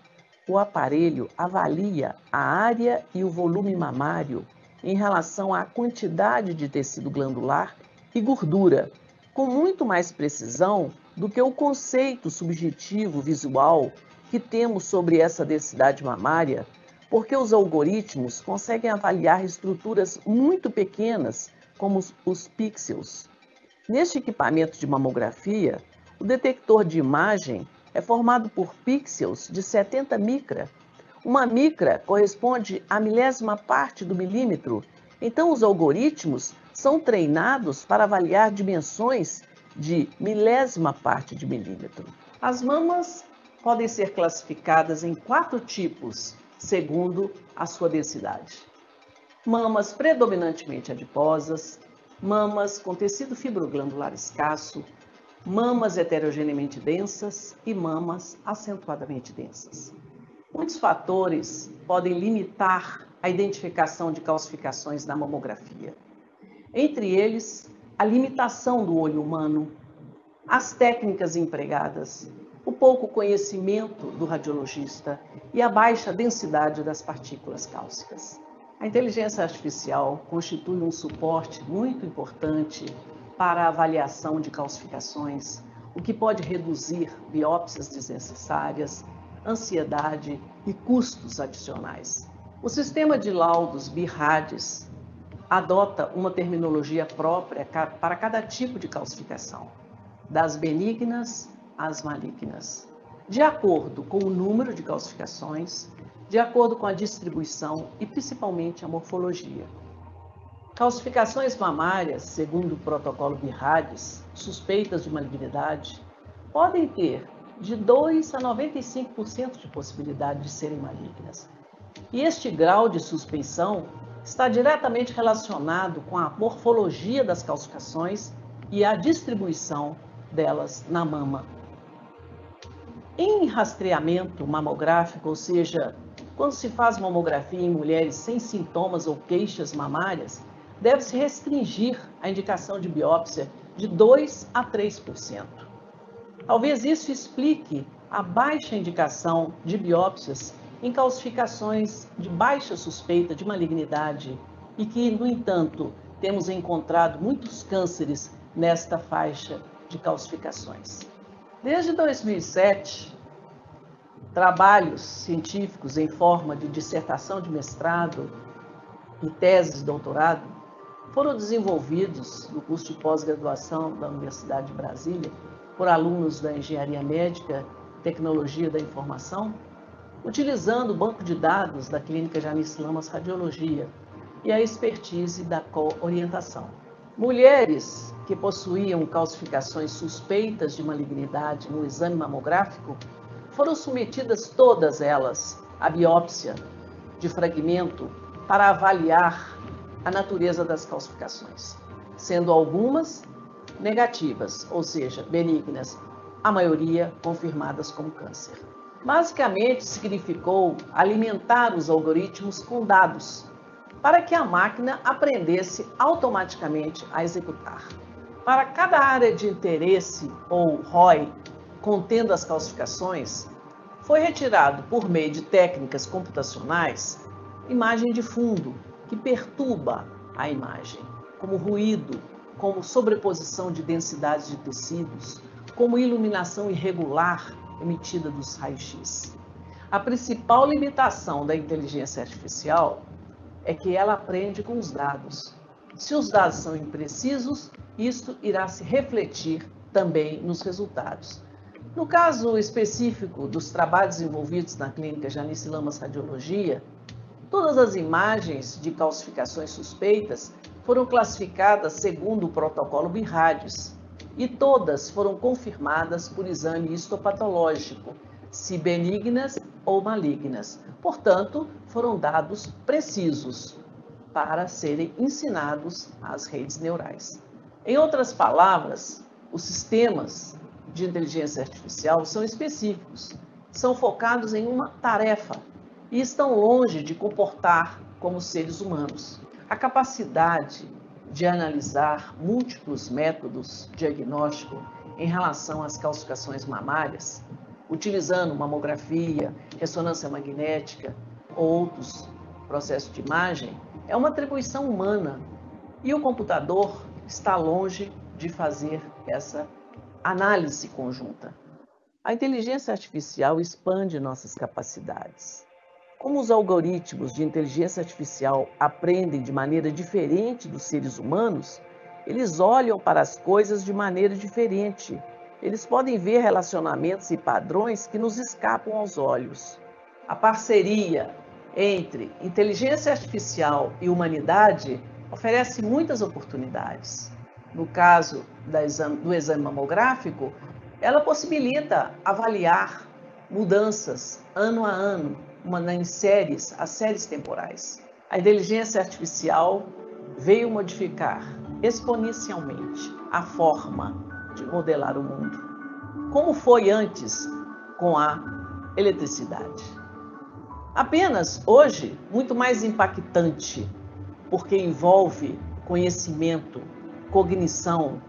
D: o aparelho avalia a área e o volume mamário em relação à quantidade de tecido glandular e gordura, com muito mais precisão do que o conceito subjetivo visual que temos sobre essa densidade mamária, porque os algoritmos conseguem avaliar estruturas muito pequenas, como os pixels. Neste equipamento de mamografia, o detector de imagem é formado por pixels de 70 micra. Uma micra corresponde à milésima parte do milímetro. Então, os algoritmos são treinados para avaliar dimensões de milésima parte de milímetro. As mamas podem ser classificadas em 4 tipos, segundo a sua densidade. Mamas predominantemente adiposas, mamas com tecido fibroglandular escasso, mamas heterogeneamente densas e mamas acentuadamente densas. Muitos fatores podem limitar a identificação de calcificações na mamografia. Entre eles, a limitação do olho humano, as técnicas empregadas, o pouco conhecimento do radiologista e a baixa densidade das partículas cálcicas. A inteligência artificial constitui um suporte muito importante para a avaliação de calcificações, o que pode reduzir biópsias desnecessárias, ansiedade e custos adicionais. O sistema de laudos BI-RADS adota uma terminologia própria para cada tipo de calcificação, das benignas às malignas, de acordo com o número de calcificações, de acordo com a distribuição e principalmente a morfologia. Calcificações mamárias, segundo o protocolo BI-RADS, suspeitas de malignidade, podem ter de 2 a 95% de possibilidade de serem malignas. E este grau de suspeição está diretamente relacionado com a morfologia das calcificações e a distribuição delas na mama. Em rastreamento mamográfico, ou seja, quando se faz mamografia em mulheres sem sintomas ou queixas mamárias, deve-se restringir a indicação de biópsia de 2 a 3%. Talvez isso explique a baixa indicação de biópsias em calcificações de baixa suspeita de malignidade e que, no entanto, temos encontrado muitos cânceres nesta faixa de calcificações. Desde 2007, trabalhos científicos em forma de dissertação de mestrado e teses de doutorado foram desenvolvidos no curso de pós-graduação da Universidade de Brasília por alunos da Engenharia Médica e Tecnologia da Informação, utilizando o banco de dados da Clínica Janice Lamas Radiologia e a expertise da co-orientação. Mulheres que possuíam calcificações suspeitas de malignidade no exame mamográfico foram submetidas todas elas à biópsia de fragmento para avaliar a natureza das calcificações, sendo algumas negativas, ou seja, benignas, a maioria confirmadas como câncer. Basicamente, significou alimentar os algoritmos com dados, para que a máquina aprendesse automaticamente a executar. Para cada área de interesse, ou ROI, contendo as calcificações, foi retirado, por meio de técnicas computacionais, imagem de fundo, que perturba a imagem, como ruído, como sobreposição de densidades de tecidos, como iluminação irregular emitida dos raios-x. A principal limitação da inteligência artificial é que ela aprende com os dados. Se os dados são imprecisos, isto irá se refletir também nos resultados. No caso específico dos trabalhos envolvidos na clínica Janice Lamas Radiologia, todas as imagens de calcificações suspeitas foram classificadas segundo o protocolo BIRADS e todas foram confirmadas por exame histopatológico, se benignas ou malignas. Portanto, foram dados precisos para serem ensinados às redes neurais. Em outras palavras, os sistemas de inteligência artificial são específicos, são focados em uma tarefa e estão longe de comportar como seres humanos. A capacidade de analisar múltiplos métodos diagnósticos em relação às calcificações mamárias, utilizando mamografia, ressonância magnética ou outros processos de imagem, é uma atribuição humana e o computador está longe de fazer essa análise conjunta. A inteligência artificial expande nossas capacidades. Como os algoritmos de inteligência artificial aprendem de maneira diferente dos seres humanos, eles olham para as coisas de maneira diferente. Eles podem ver relacionamentos e padrões que nos escapam aos olhos. A parceria entre inteligência artificial e humanidade oferece muitas oportunidades. No caso do exame mamográfico, ela possibilita avaliar mudanças ano a ano, em séries, as séries temporais. A inteligência artificial veio modificar exponencialmente a forma de modelar o mundo, como foi antes com a eletricidade. Apenas hoje, muito mais impactante, porque envolve conhecimento, cognição,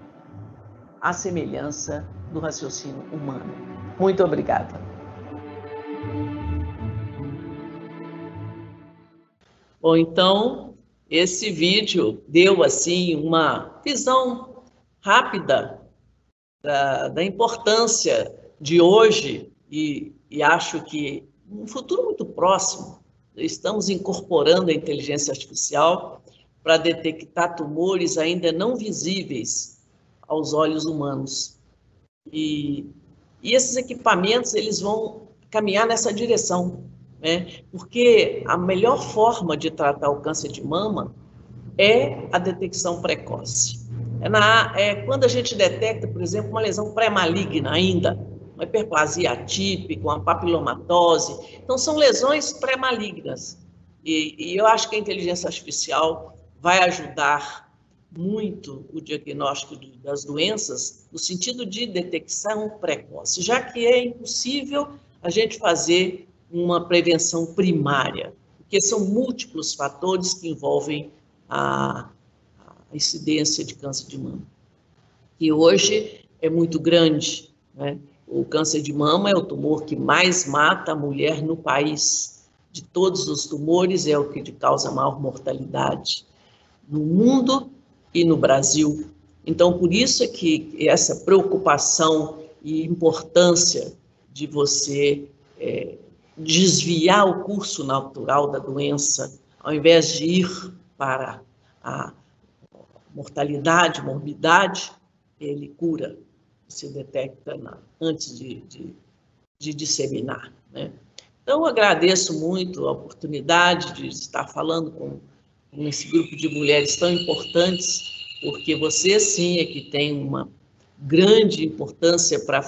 D: à semelhança do raciocínio humano. Muito obrigada. Bom, então, esse vídeo deu, assim, uma visão rápida da importância de hoje e acho que no futuro muito próximo estamos incorporando a inteligência artificial para detectar tumores ainda não visíveis aos olhos humanos. E esses equipamentos eles vão caminhar nessa direção, né? Porque a melhor forma de tratar o câncer de mama é a detecção precoce. Quando a gente detecta, por exemplo, uma lesão pré-maligna ainda, uma hiperplasia atípica, uma papilomatose. Então, são lesões pré-malignas. E eu acho que a inteligência artificial vai ajudar muito o diagnóstico das doenças no sentido de detecção precoce, já que é impossível a gente fazer uma prevenção primária, porque são múltiplos fatores que envolvem a incidência de câncer de mama, que hoje é muito grande, né? O câncer de mama é o tumor que mais mata a mulher no país. De todos os tumores, é o que causa maior mortalidade no mundo e no Brasil. Então, por isso é que essa preocupação e importância de você desviar o curso natural da doença, ao invés de ir para a mortalidade, morbidade, ele cura. Se detecta antes de disseminar, né? Então, eu agradeço muito a oportunidade de estar falando com esse grupo de mulheres tão importantes, porque você, sim, é que tem uma grande importância para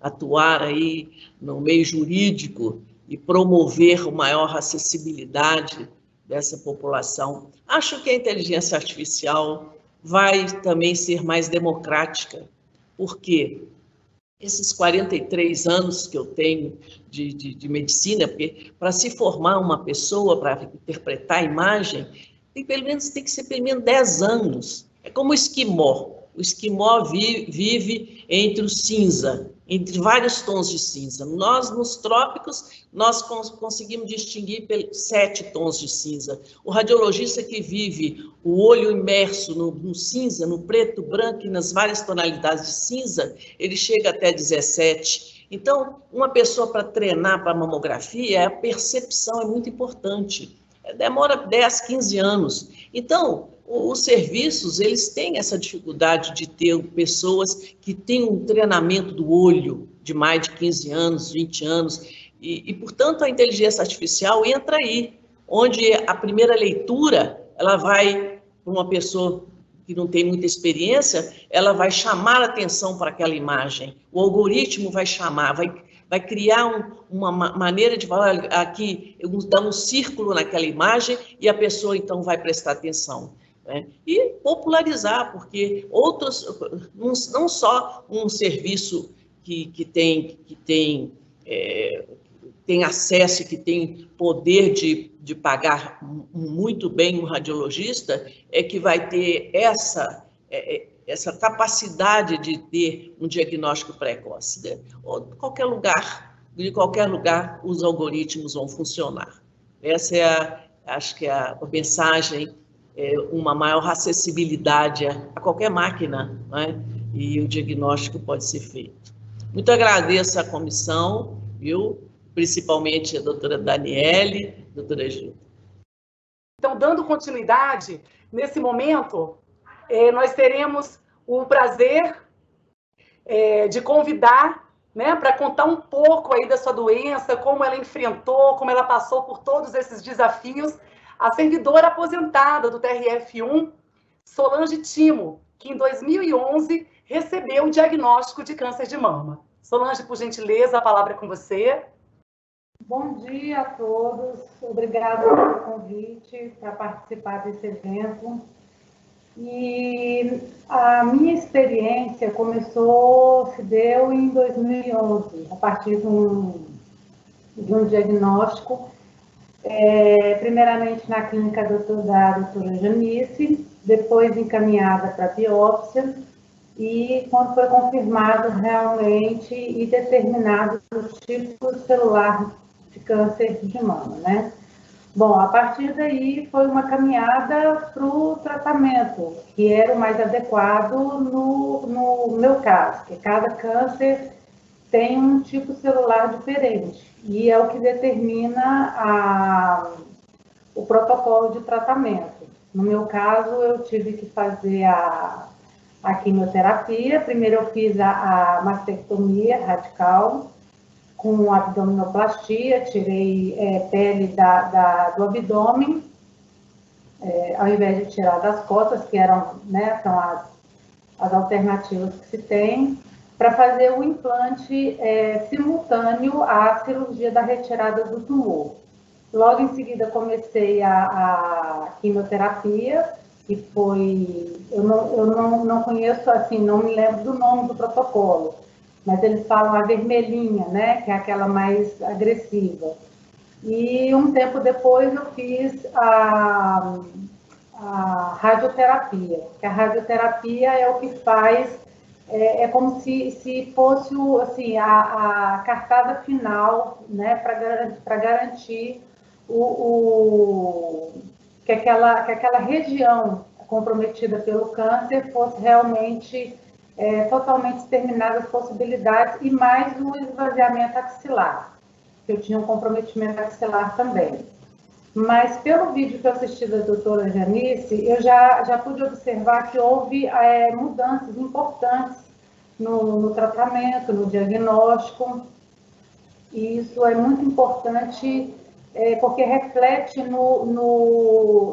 D: atuar aí no meio jurídico e promover uma maior acessibilidade dessa população. Acho que a inteligência artificial vai também ser mais democrática, porque esses 43 anos que eu tenho de medicina, porque para se formar uma pessoa, para interpretar a imagem, tem que ser pelo menos 10 anos. É como o esquimó. O esquimó vive entre o cinza, entre vários tons de cinza. Nós, nos trópicos, nós conseguimos distinguir 7 tons de cinza. O radiologista que vive o olho imerso no cinza, no preto, branco e nas várias tonalidades de cinza, ele chega até 17. Então, uma pessoa para treinar para a mamografia, a percepção é muito importante. Demora 10, 15 anos. Então, os serviços, eles têm essa dificuldade de ter pessoas que têm um treinamento do olho de mais de 15 anos, 20 anos, e, portanto, a inteligência artificial entra aí, onde a primeira leitura, ela vai, para uma pessoa que não tem muita experiência, ela vai chamar a atenção para aquela imagem, o algoritmo vai chamar, vai criar uma maneira de falar, aqui, dar um círculo naquela imagem, e a pessoa, então, vai prestar atenção. Né? E popularizar, porque outros, não só um serviço que tem acesso e que tem poder de pagar muito bem um radiologista, é que vai ter essa capacidade de ter um diagnóstico precoce. Né? De qualquer lugar, os algoritmos vão funcionar. Essa acho que é a mensagem, uma maior acessibilidade a qualquer máquina, né? E o diagnóstico pode ser feito. Muito agradeço a comissão, viu? Principalmente a doutora Daniele, doutora Gilda.
E: Então, dando continuidade, nesse momento, nós teremos o prazer de convidar, né, para contar um pouco aí da sua doença, como ela enfrentou, como ela passou por todos esses desafios, a servidora aposentada do TRF1, Solange Timo, que em 2011 recebeu o diagnóstico de câncer de mama. Solange, por gentileza, a palavra é com você.
F: Bom dia a todos, obrigada pelo convite para participar desse evento. E a minha experiência se deu em 2011, a partir de um diagnóstico, primeiramente na clínica da doutora Janice, depois encaminhada para biópsia, e quando foi confirmado realmente e determinado o tipo celular de câncer de mama, né? Bom, a partir daí foi uma caminhada para o tratamento, que era o mais adequado no meu caso, porque cada câncer tem um tipo celular diferente, e é o que determina o protocolo de tratamento. No meu caso, eu tive que fazer a quimioterapia. Primeiro eu fiz a mastectomia radical com abdominoplastia, tirei pele do abdômen, ao invés de tirar das costas, que eram, né, são as alternativas que se tem, para fazer o implante simultâneo à cirurgia da retirada do tumor. Logo em seguida comecei a quimioterapia, que foi, eu não conheço, assim, não me lembro do nome do protocolo, mas eles falam a vermelhinha, né, que é aquela mais agressiva. E um tempo depois eu fiz a radioterapia, que a radioterapia é o que faz, como se fosse assim, a cartada final, né, para garantir que aquela região comprometida pelo câncer fosse realmente totalmente exterminada as possibilidades, e mais o esvaziamento axilar, que eu tinha um comprometimento axilar também. Mas pelo vídeo que eu assisti da doutora Janice, eu já pude observar que houve mudanças importantes no tratamento, no diagnóstico, e isso é muito importante porque reflete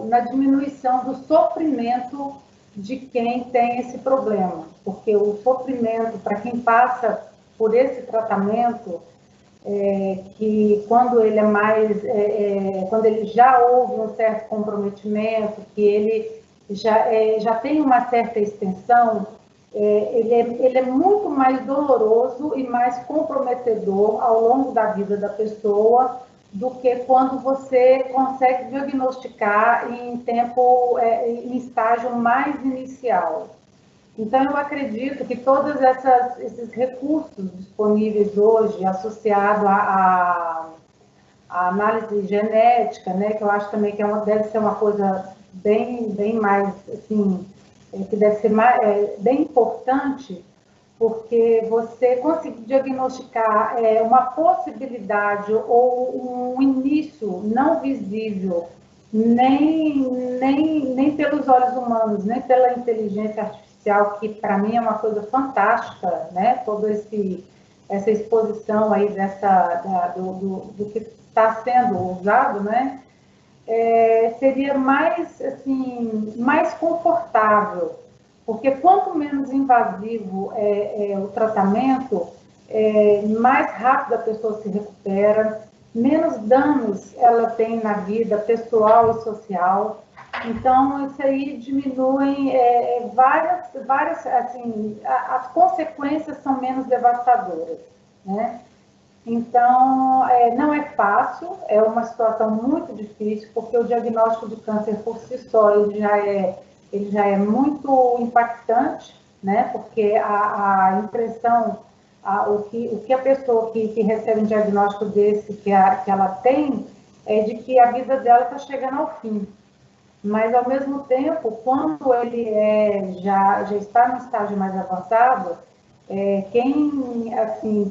F: na diminuição do sofrimento de quem tem esse problema, porque o sofrimento para quem passa por esse tratamento, que quando ele quando ele já houve um certo comprometimento, que ele já tem uma certa extensão, ele é muito mais doloroso e mais comprometedor ao longo da vida da pessoa do que quando você consegue diagnosticar em estágio mais inicial. Então, eu acredito que todos esses recursos disponíveis hoje, associado à análise genética, né, que eu acho também que deve ser uma coisa bem mais, assim, que deve ser bem importante, porque você conseguir diagnosticar uma possibilidade ou um início não visível, nem pelos olhos humanos, nem pela inteligência artificial, que para mim é uma coisa fantástica, né? Todo esse essa exposição aí do que está sendo usado, né? Seria mais, assim, mais confortável, porque quanto menos invasivo é o tratamento, mais rápido a pessoa se recupera, menos danos ela tem na vida pessoal e social. Então, isso aí diminui várias, assim, as consequências são menos devastadoras, né? Então, não é fácil, é uma situação muito difícil, porque o diagnóstico de câncer por si só, ele já é muito impactante, né? Porque a impressão, o que a pessoa que recebe um diagnóstico desse, que ela tem, é de que a vida dela está chegando ao fim. Mas, ao mesmo tempo, quando ele já está no estágio mais avançado, quem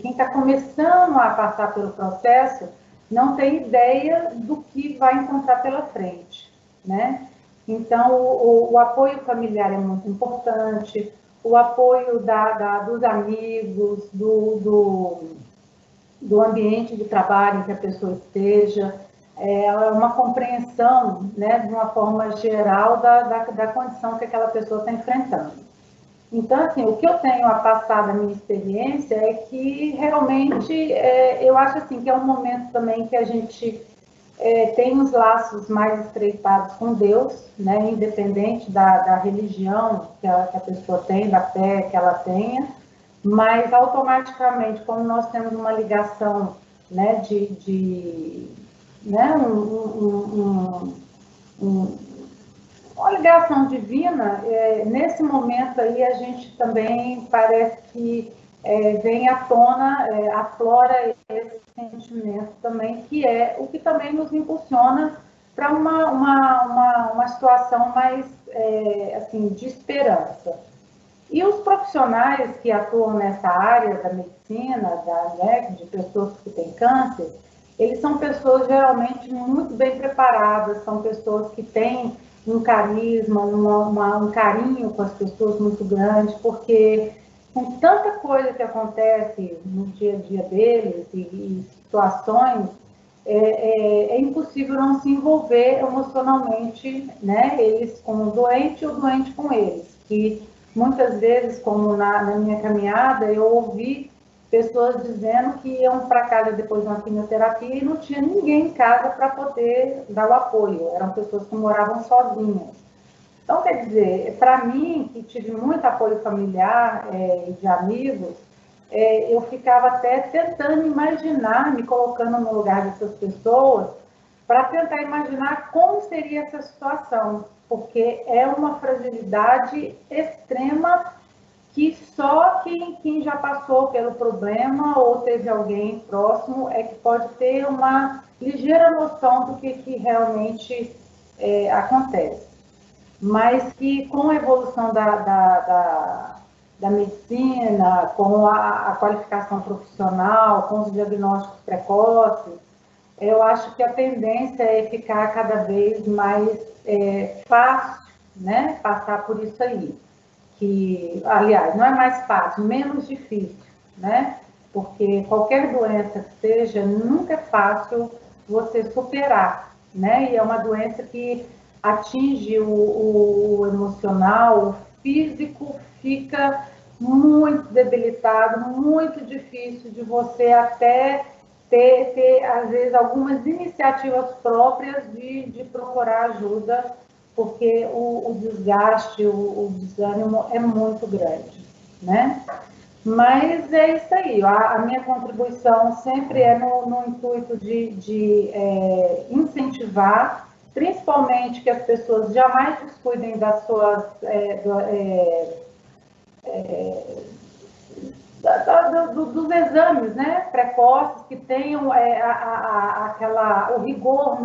F: está começando a passar pelo processo não tem ideia do que vai encontrar pela frente, né? Então, o apoio familiar é muito importante, o apoio dos amigos, do ambiente de trabalho em que a pessoa esteja, uma compreensão, né, de uma forma geral da condição que aquela pessoa está enfrentando. Então, assim, o que eu tenho a passar da minha experiência é que realmente eu acho assim que é um momento também que a gente tem os laços mais estreitados com Deus, né, independente da religião que a pessoa tem, da fé que ela tenha, mas automaticamente, como nós temos uma ligação, né, né, uma ligação divina, nesse momento aí a gente também parece que vem à tona, aflora esse sentimento também, que é o que também nos impulsiona para uma situação mais assim, de esperança. E os profissionais que atuam nessa área da medicina, né, de pessoas que têm câncer, eles são pessoas geralmente muito bem preparadas, são pessoas que têm um carisma, um carinho com as pessoas muito grande, porque com tanta coisa que acontece no dia a dia deles e situações, é impossível não se envolver emocionalmente, né? Eles com o doente e o doente com eles. Que muitas vezes, como na minha caminhada, eu ouvi pessoas dizendo que iam para casa depois de uma quimioterapia e não tinha ninguém em casa para poder dar o apoio. Eram pessoas que moravam sozinhas. Então, quer dizer, para mim, que tive muito apoio familiar e de amigos, eu ficava até tentando imaginar, me colocando no lugar dessas pessoas, para tentar imaginar como seria essa situação, porque é uma fragilidade extrema que só quem já passou pelo problema ou teve alguém próximo é que pode ter uma ligeira noção do que realmente acontece. Mas que com a evolução da medicina, com a qualificação profissional, com os diagnósticos precoces, eu acho que a tendência é ficar cada vez mais fácil, né, passar por isso aí. Que, aliás, não é mais fácil, menos difícil, né? Porque qualquer doença que seja, nunca é fácil você superar, né? E é uma doença que atinge o emocional, o físico fica muito debilitado, muito difícil de você até ter às vezes, algumas iniciativas próprias de procurar ajuda, porque o desgaste, o desânimo é muito grande, né? Mas é isso aí, a minha contribuição sempre é no intuito de incentivar, principalmente que as pessoas jamais descuidem das suas dos exames, né, precoces, que tenham o rigor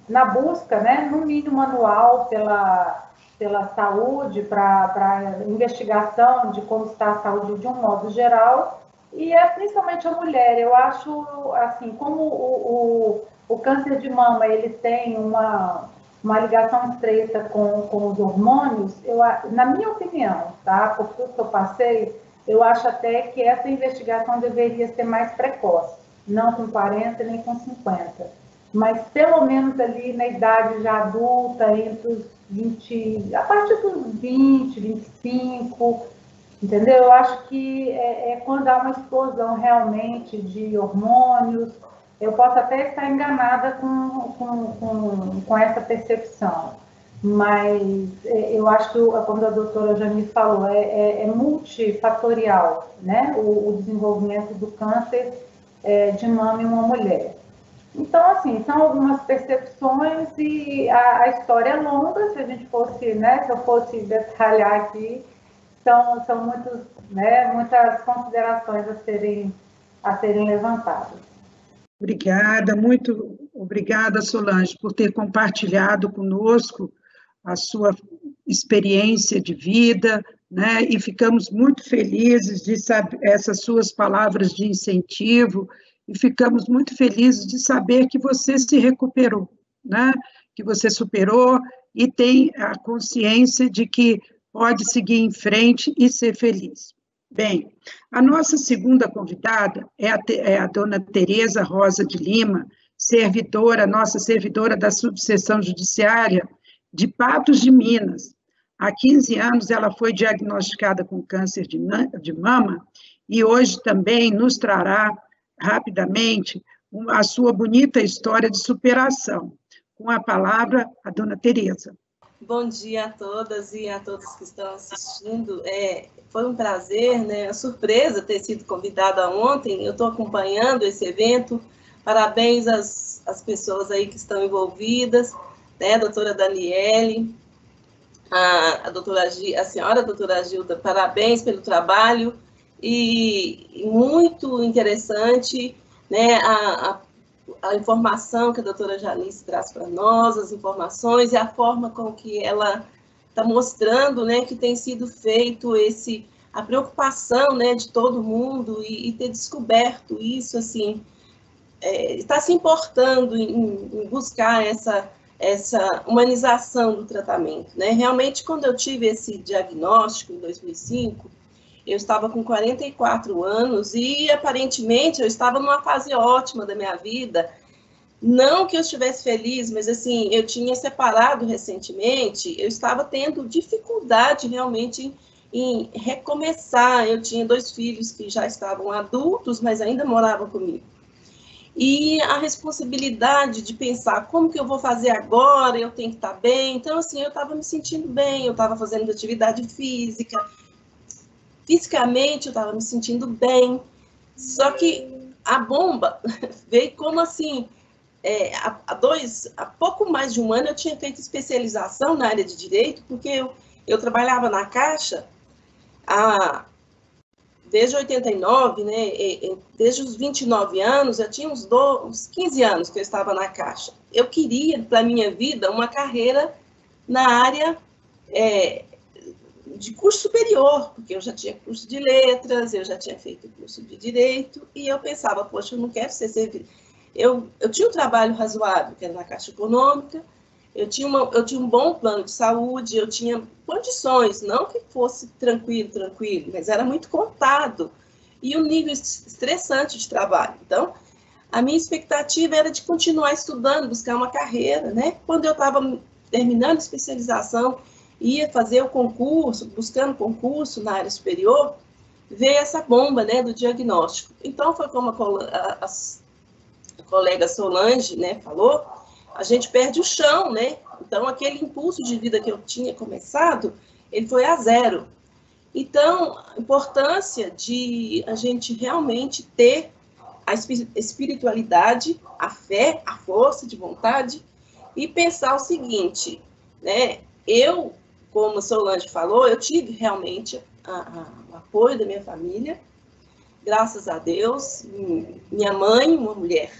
F: na busca, né, no mínimo anual pela saúde, para investigação de como está a saúde de um modo geral, e principalmente a mulher. Eu acho, assim, como o câncer de mama, ele tem uma ligação estreita com os hormônios, na minha opinião, tá, por tudo que eu passei, eu acho até que essa investigação deveria ser mais precoce, não com 40 nem com 50, mas pelo menos ali na idade já adulta, entre os 20, a partir dos 20, 25, entendeu? Eu acho que é quando há uma explosão realmente de hormônios. Eu posso até estar enganada com essa percepção, mas eu acho que, como a doutora Janice falou, é multifatorial, né? O desenvolvimento do câncer de mama em uma mulher. Então, assim, são algumas percepções e a história é longa, se a gente fosse, né? Se eu fosse detalhar aqui, são muitos, né, muitas considerações a serem levantadas.
C: Obrigada, muito obrigada, Solange, por ter compartilhado conosco a sua experiência de vida, né? E ficamos muito felizes de saber essas suas palavras de incentivo, e ficamos muito felizes de saber que você se recuperou, né? Que você superou e tem a consciência de que pode seguir em frente e ser feliz. Bem, a nossa segunda convidada é a dona Tereza Rosa de Lima, nossa servidora da subseção judiciária de Patos de Minas. Há 15 anos ela foi diagnosticada com câncer de mama e hoje também nos trará rapidamente a sua bonita história de superação. Com a palavra, a dona Tereza.
G: Bom dia a todas e a todos que estão assistindo. Foi um prazer, né, a surpresa ter sido convidada ontem. Eu estou acompanhando esse evento. Parabéns às pessoas aí que estão envolvidas, né, a doutora Daniele, a senhora doutora Gilda, parabéns pelo trabalho. E muito interessante, né, a informação que a doutora Janice traz para nós, as informações e a forma com que ela está mostrando, né, que tem sido feito a preocupação, né, de todo mundo e ter descoberto isso, assim, está se importando em buscar essa humanização do tratamento, né? Realmente, quando eu tive esse diagnóstico em 2005, eu estava com 44 anos e, aparentemente, eu estava numa fase ótima da minha vida. Não que eu estivesse feliz, mas, assim, eu tinha separado recentemente, eu estava tendo dificuldade, realmente, em recomeçar. Eu tinha 2 filhos que já estavam adultos, mas ainda moravam comigo. E a responsabilidade de pensar, como que eu vou fazer agora? Eu tenho que estar bem. Então, assim, eu estava me sentindo bem, eu estava fazendo atividade física, fisicamente eu estava me sentindo bem, só que a bomba veio como assim, há pouco mais de um ano eu tinha feito especialização na área de direito, porque eu trabalhava na Caixa desde 89, né, desde os 29 anos, eu tinha uns 15 anos que eu estava na Caixa. Eu queria, para a minha vida, uma carreira na área de curso superior, porque eu já tinha curso de letras, eu já tinha feito curso de direito, e eu pensava, poxa, eu não quero ser servidor. Eu tinha um trabalho razoável, que era na Caixa Econômica, eu tinha um bom plano de saúde, eu tinha condições, não que fosse tranquilo, mas era muito contado, e um nível estressante de trabalho. Então, a minha expectativa era de continuar estudando, buscar uma carreira, né? Quando eu estava terminando a especialização, ia fazer o concurso, buscando concurso na área superior, veio essa bomba, né, do diagnóstico. Então, foi como a colega Solange, né, falou, a gente perde o chão, né? Então, aquele impulso de vida que eu tinha começado, ele foi a zero. Então, a importância de a gente realmente ter a espiritualidade, a fé, a força de vontade, e pensar o seguinte, né, como a Solange falou, eu tive realmente o apoio da minha família, graças a Deus. Minha mãe, uma mulher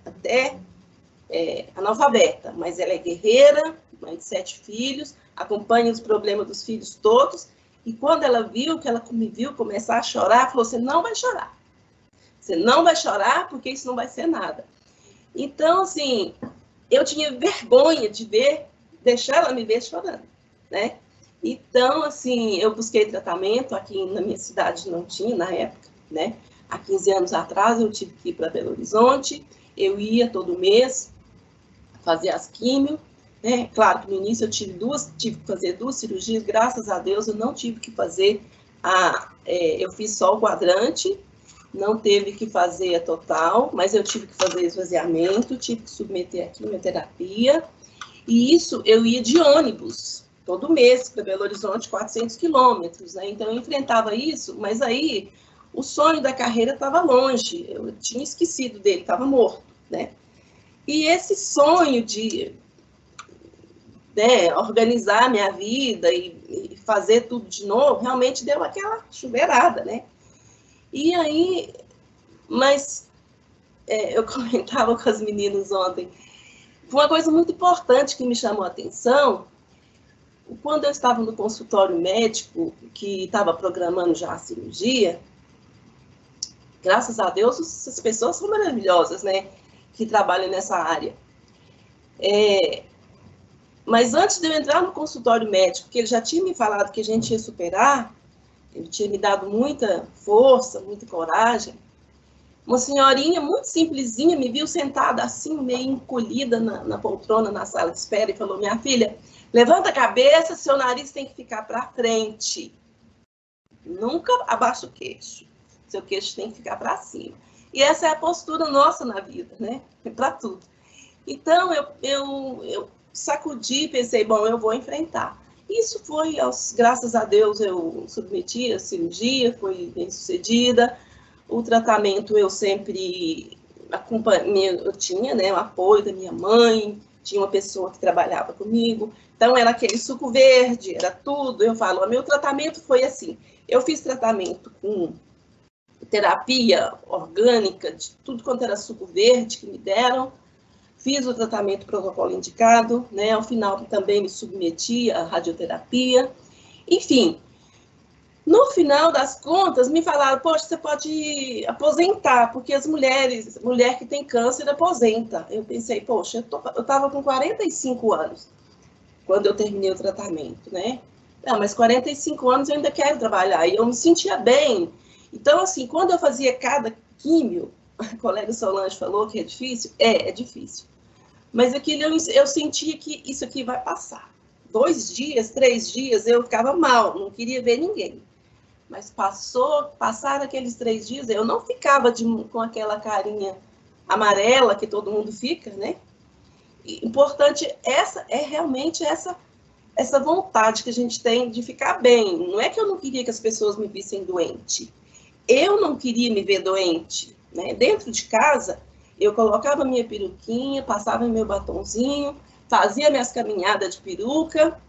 G: até analfabeta, mas ela é guerreira, mãe de 7 filhos, acompanha os problemas dos filhos todos, e quando ela viu, que ela me viu começar a chorar, falou, você não vai chorar. Você não vai chorar, porque isso não vai ser nada. Então, assim, eu tinha vergonha de deixar ela me ver chorando, né? Então, assim, eu busquei tratamento, aqui na minha cidade não tinha na época, né? Há 15 anos atrás eu tive que ir para Belo Horizonte, eu ia todo mês fazer as químio, né? Claro que no início eu tive que fazer 2 cirurgias, graças a Deus eu não tive que fazer eu fiz só o quadrante, não teve que fazer a total, mas eu tive que fazer esvaziamento, tive que submeter a quimioterapia, e isso eu ia de ônibus, todo mês, para Belo Horizonte, 400 quilômetros, né? Então eu enfrentava isso, mas aí o sonho da carreira estava longe, eu tinha esquecido dele, estava morto, né? E esse sonho de organizar minha vida e fazer tudo de novo, realmente deu aquela chuveirada, né? E aí, mas eu comentava com as meninas ontem, uma coisa muito importante que me chamou a atenção, quando eu estava no consultório médico, que estava programando já a cirurgia, graças a Deus, essas pessoas são maravilhosas, né? Que trabalham nessa área. Mas antes de eu entrar no consultório médico, que ele já tinha me falado que a gente ia superar, ele tinha me dado muita força, muita coragem, uma senhorinha muito simplesinha me viu sentada assim, meio encolhida na poltrona, na sala de espera, e falou: minha filha, levanta a cabeça, seu nariz tem que ficar para frente. Nunca abaixa o queixo. Seu queixo tem que ficar para cima. E essa é a postura nossa na vida, né? Para tudo. Então, eu sacudi e pensei, bom, eu vou enfrentar. Isso foi, graças a Deus, eu submeti a cirurgia, foi bem sucedida. O tratamento eu sempre eu tinha, né, o apoio da minha mãe, tinha uma pessoa que trabalhava comigo. Então, era aquele suco verde, era tudo. Eu falo, meu tratamento foi assim. Eu fiz tratamento com terapia orgânica, de tudo quanto era suco verde que me deram. Fiz o tratamento protocolo indicado, né? Ao final também me submeti à radioterapia. Enfim, no final das contas, me falaram, poxa, você pode aposentar, porque as mulher que tem câncer aposenta. Eu pensei, poxa, eu estava com 45 anos quando eu terminei o tratamento, né? Não, mas 45 anos eu ainda quero trabalhar, e eu me sentia bem. Então, assim, quando eu fazia cada químio, a colega Solange falou que é difícil, é difícil. Mas aquilo eu sentia que isso aqui vai passar. 2 dias, 3 dias, eu ficava mal, não queria ver ninguém. Mas passaram aqueles 3 dias, eu não ficava com aquela carinha amarela que todo mundo fica, né? E importante, realmente essa vontade que a gente tem de ficar bem. Não é que eu não queria que as pessoas me vissem doente. Eu não queria me ver doente, né? Dentro de casa, eu colocava minha peruquinha, passava meu batonzinho, fazia minhas caminhadas de peruca,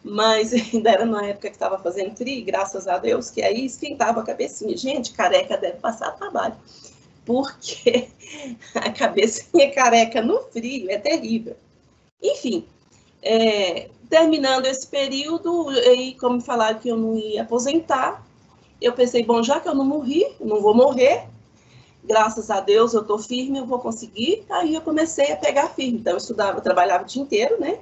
G: mas ainda era numa época que estava fazendo tri, graças a Deus, que aí esquentava a cabecinha. Gente, careca deve passar trabalho, porque a cabecinha careca no frio é terrível. Enfim, terminando esse período, e como me falaram que eu não ia aposentar, eu pensei, bom, já que eu não morri, eu não vou morrer, graças a Deus eu estou firme, eu vou conseguir. Aí eu comecei a pegar firme. Então, eu trabalhava o dia inteiro, né?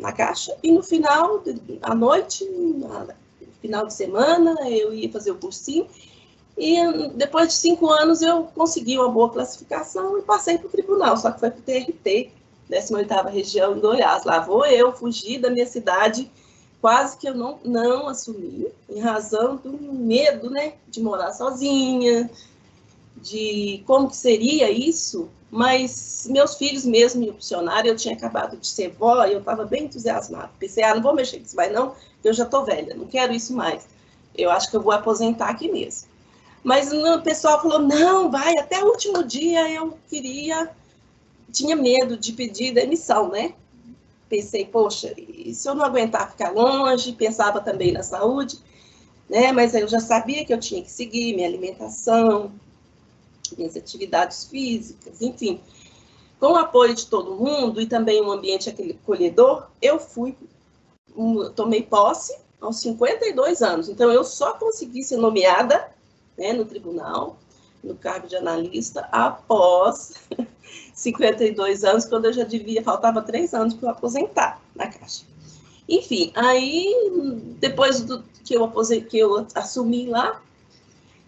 G: Na Caixa. E no final, à noite, no final de semana, eu ia fazer o cursinho. E depois de 5 anos, eu consegui uma boa classificação e passei para o tribunal. Só que foi para o TRT, 18ª região em Goiás. Lá vou eu, fugi da minha cidade, quase que eu não assumi, em razão do medo, né? De morar sozinha, de como que seria isso, mas meus filhos mesmo me opcionaram, eu tinha acabado de ser vó, e eu estava bem entusiasmada. Pensei, não vou mexer com isso mais não, eu já estou velha, não quero isso mais. Eu acho que eu vou aposentar aqui mesmo. Mas o pessoal falou, não, vai, até o último dia eu tinha medo de pedir demissão, né? Pensei, poxa, e se eu não aguentar ficar longe, pensava também na saúde, né? Mas eu já sabia que eu tinha que seguir minha alimentação, minhas atividades físicas, enfim. Com o apoio de todo mundo e também um ambiente acolhedor, eu tomei posse aos 52 anos. Então, eu só consegui ser nomeada, né, no tribunal, no cargo de analista, após 52 anos, quando eu já faltava 3 anos para eu aposentar na Caixa. Enfim, aí, depois que eu assumi lá,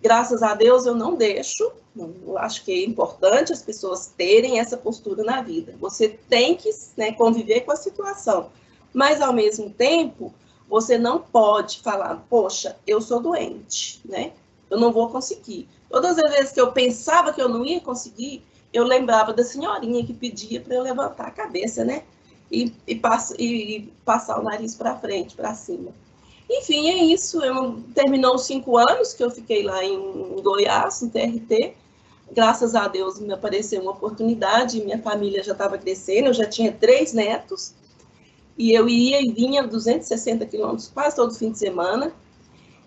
G: graças a Deus eu não deixo, eu acho que é importante as pessoas terem essa postura na vida. Você tem que, né, conviver com a situação, mas ao mesmo tempo, você não pode falar, poxa, eu sou doente, né? Eu não vou conseguir. Todas as vezes que eu pensava que eu não ia conseguir, eu lembrava da senhorinha que pedia para eu levantar a cabeça, né? E passar o nariz para frente, para cima. Enfim, é isso. Terminou os 5 anos que eu fiquei lá em Goiás, no TRT. Graças a Deus me apareceu uma oportunidade, minha família já estava crescendo, eu já tinha 3 netos, e eu ia e vinha 260 quilômetros quase todo fim de semana.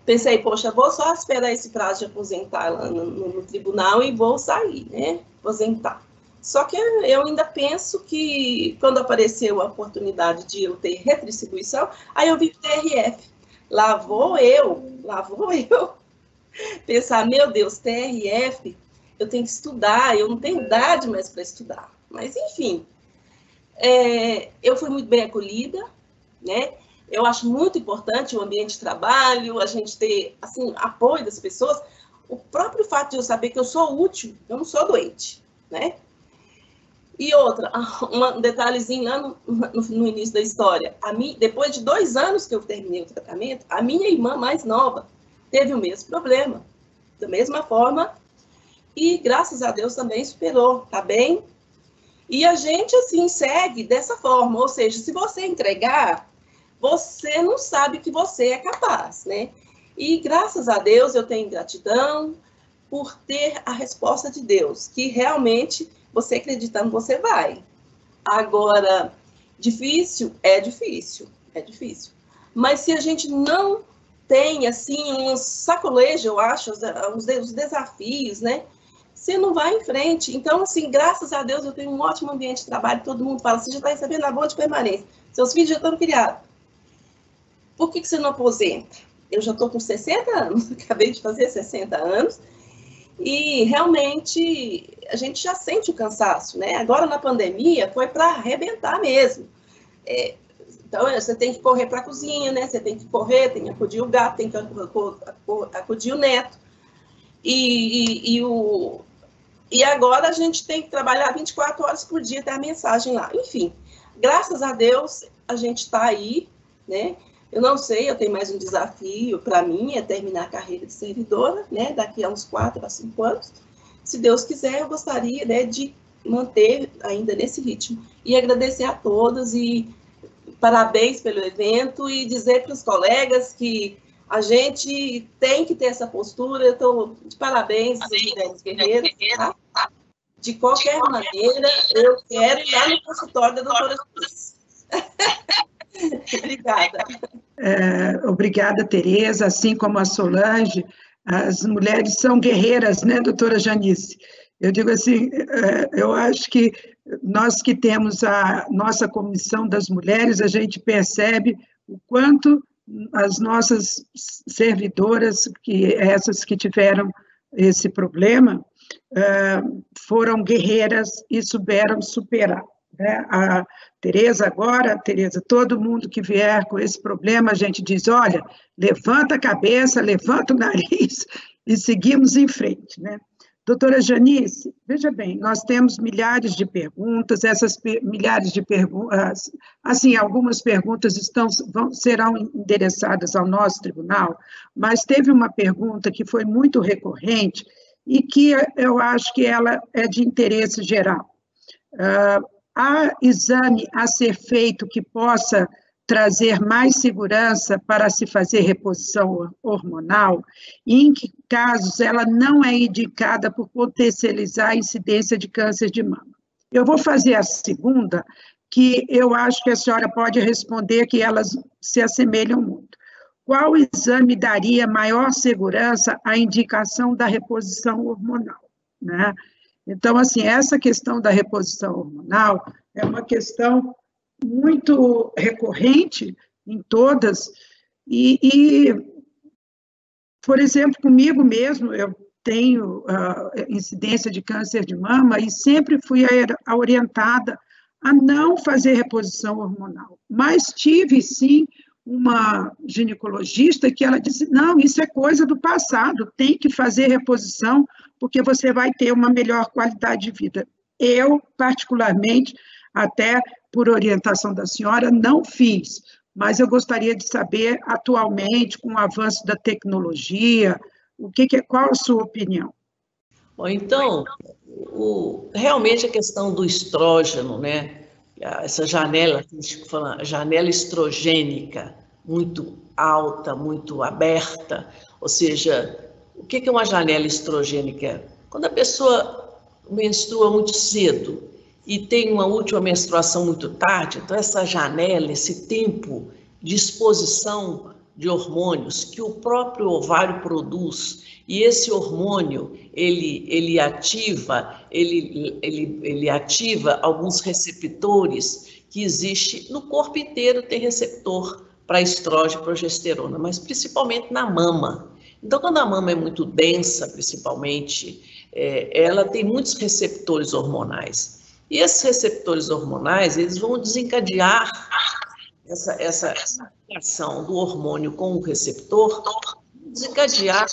G: Pensei, poxa, vou só esperar esse prazo de aposentar lá no tribunal e vou sair, né? Aposentar. Só que eu ainda penso que quando apareceu a oportunidade de eu ter retribuição, aí eu vi o TRF. Lá vou eu pensar, meu Deus, TRF, eu tenho que estudar, eu não tenho idade mais para estudar. Mas, enfim, eu fui muito bem acolhida, né? Eu acho muito importante o ambiente de trabalho, a gente ter, assim, apoio das pessoas. O próprio fato de eu saber que eu sou útil, eu não sou doente, né? E outra, um detalhezinho lá no início da história. Depois de 2 anos que eu terminei o tratamento, a minha irmã mais nova teve o mesmo problema, da mesma forma, e graças a Deus também superou, tá bem? E a gente, assim, segue dessa forma, ou seja, se você entregar, você não sabe que você é capaz, né? E graças a Deus eu tenho gratidão por ter a resposta de Deus, que realmente você acreditando, você vai. Agora, difícil? É difícil. Mas se a gente não tem, assim, um sacolejo, eu acho, os desafios, né? Você não vai em frente. Então, assim, graças a Deus, eu tenho um ótimo ambiente de trabalho, todo mundo fala, você já está recebendo a boa de permanência, seus filhos já estão criados. Por que você não aposenta? Eu já estou com 60 anos, acabei de fazer 60 anos, e realmente a gente já sente o cansaço, né? Agora na pandemia foi para arrebentar mesmo. Então você tem que correr para a cozinha, né? Você tem que correr, tem que acudir o gato, tem que acudir o neto. E agora a gente tem que trabalhar 24 horas por dia, tem a mensagem lá. Enfim, graças a Deus a gente está aí, né? Eu não sei, eu tenho mais um desafio para mim, é terminar a carreira de servidora, né, daqui a uns 4 a 5 anos. Se Deus quiser, eu gostaria, né, de manter ainda nesse ritmo. E agradecer a todas e parabéns pelo evento e dizer para os colegas que a gente tem que ter essa postura. Eu estou de parabéns, mulheres guerreiras, tá? De qualquer maneira, eu quero ir lá no consultório da doutora Janice. Obrigada.
C: Obrigada, Tereza. Assim como a Solange, as mulheres são guerreiras, né, doutora Janice? Eu digo assim, eu acho que nós que temos a nossa comissão das mulheres, a gente percebe o quanto as nossas servidoras, essas que tiveram esse problema, foram guerreiras e souberam superar. Né? A Tereza agora, todo mundo que vier com esse problema, a gente diz, olha, levanta a cabeça, levanta o nariz e seguimos em frente, né? Doutora Janice, veja bem, nós temos milhares de perguntas, essas milhares de perguntas, assim, algumas perguntas serão endereçadas ao nosso tribunal, mas teve uma pergunta que foi muito recorrente e que eu acho que ela é de interesse geral. Há exame a ser feito que possa trazer mais segurança para se fazer reposição hormonal, e em que casos ela não é indicada por potencializar a incidência de câncer de mama? Eu vou fazer a segunda, que eu acho que a senhora pode responder, que elas se assemelham muito. Qual exame daria maior segurança à indicação da reposição hormonal, né? Então, assim, essa questão da reposição hormonal é uma questão muito recorrente em todas, por exemplo, comigo mesmo, eu tenho incidência de câncer de mama e sempre fui orientada a não fazer reposição hormonal. Mas tive, sim, uma ginecologista que ela disse, não, isso é coisa do passado, tem que fazer reposição, porque você vai ter uma melhor qualidade de vida. Eu, particularmente, até por orientação da senhora, não fiz, mas eu gostaria de saber, atualmente, com o avanço da tecnologia, qual a sua opinião?
D: Bom, então, realmente a questão do estrógeno, né? Essa janela, a gente fala, janela estrogênica, muito alta, muito aberta, ou seja, o que é uma janela estrogênica? Quando a pessoa menstrua muito cedo e tem uma última menstruação muito tarde, então essa janela, esse tempo de exposição de hormônios que o próprio ovário produz, e esse hormônio, ele ativa alguns receptores que existem no corpo inteiro, tem receptor para estrógeno e progesterona, mas principalmente na mama. Então, quando a mama é muito densa, principalmente, ela tem muitos receptores hormonais. E esses receptores hormonais, eles vão desencadear essa ação do hormônio com o receptor, desencadear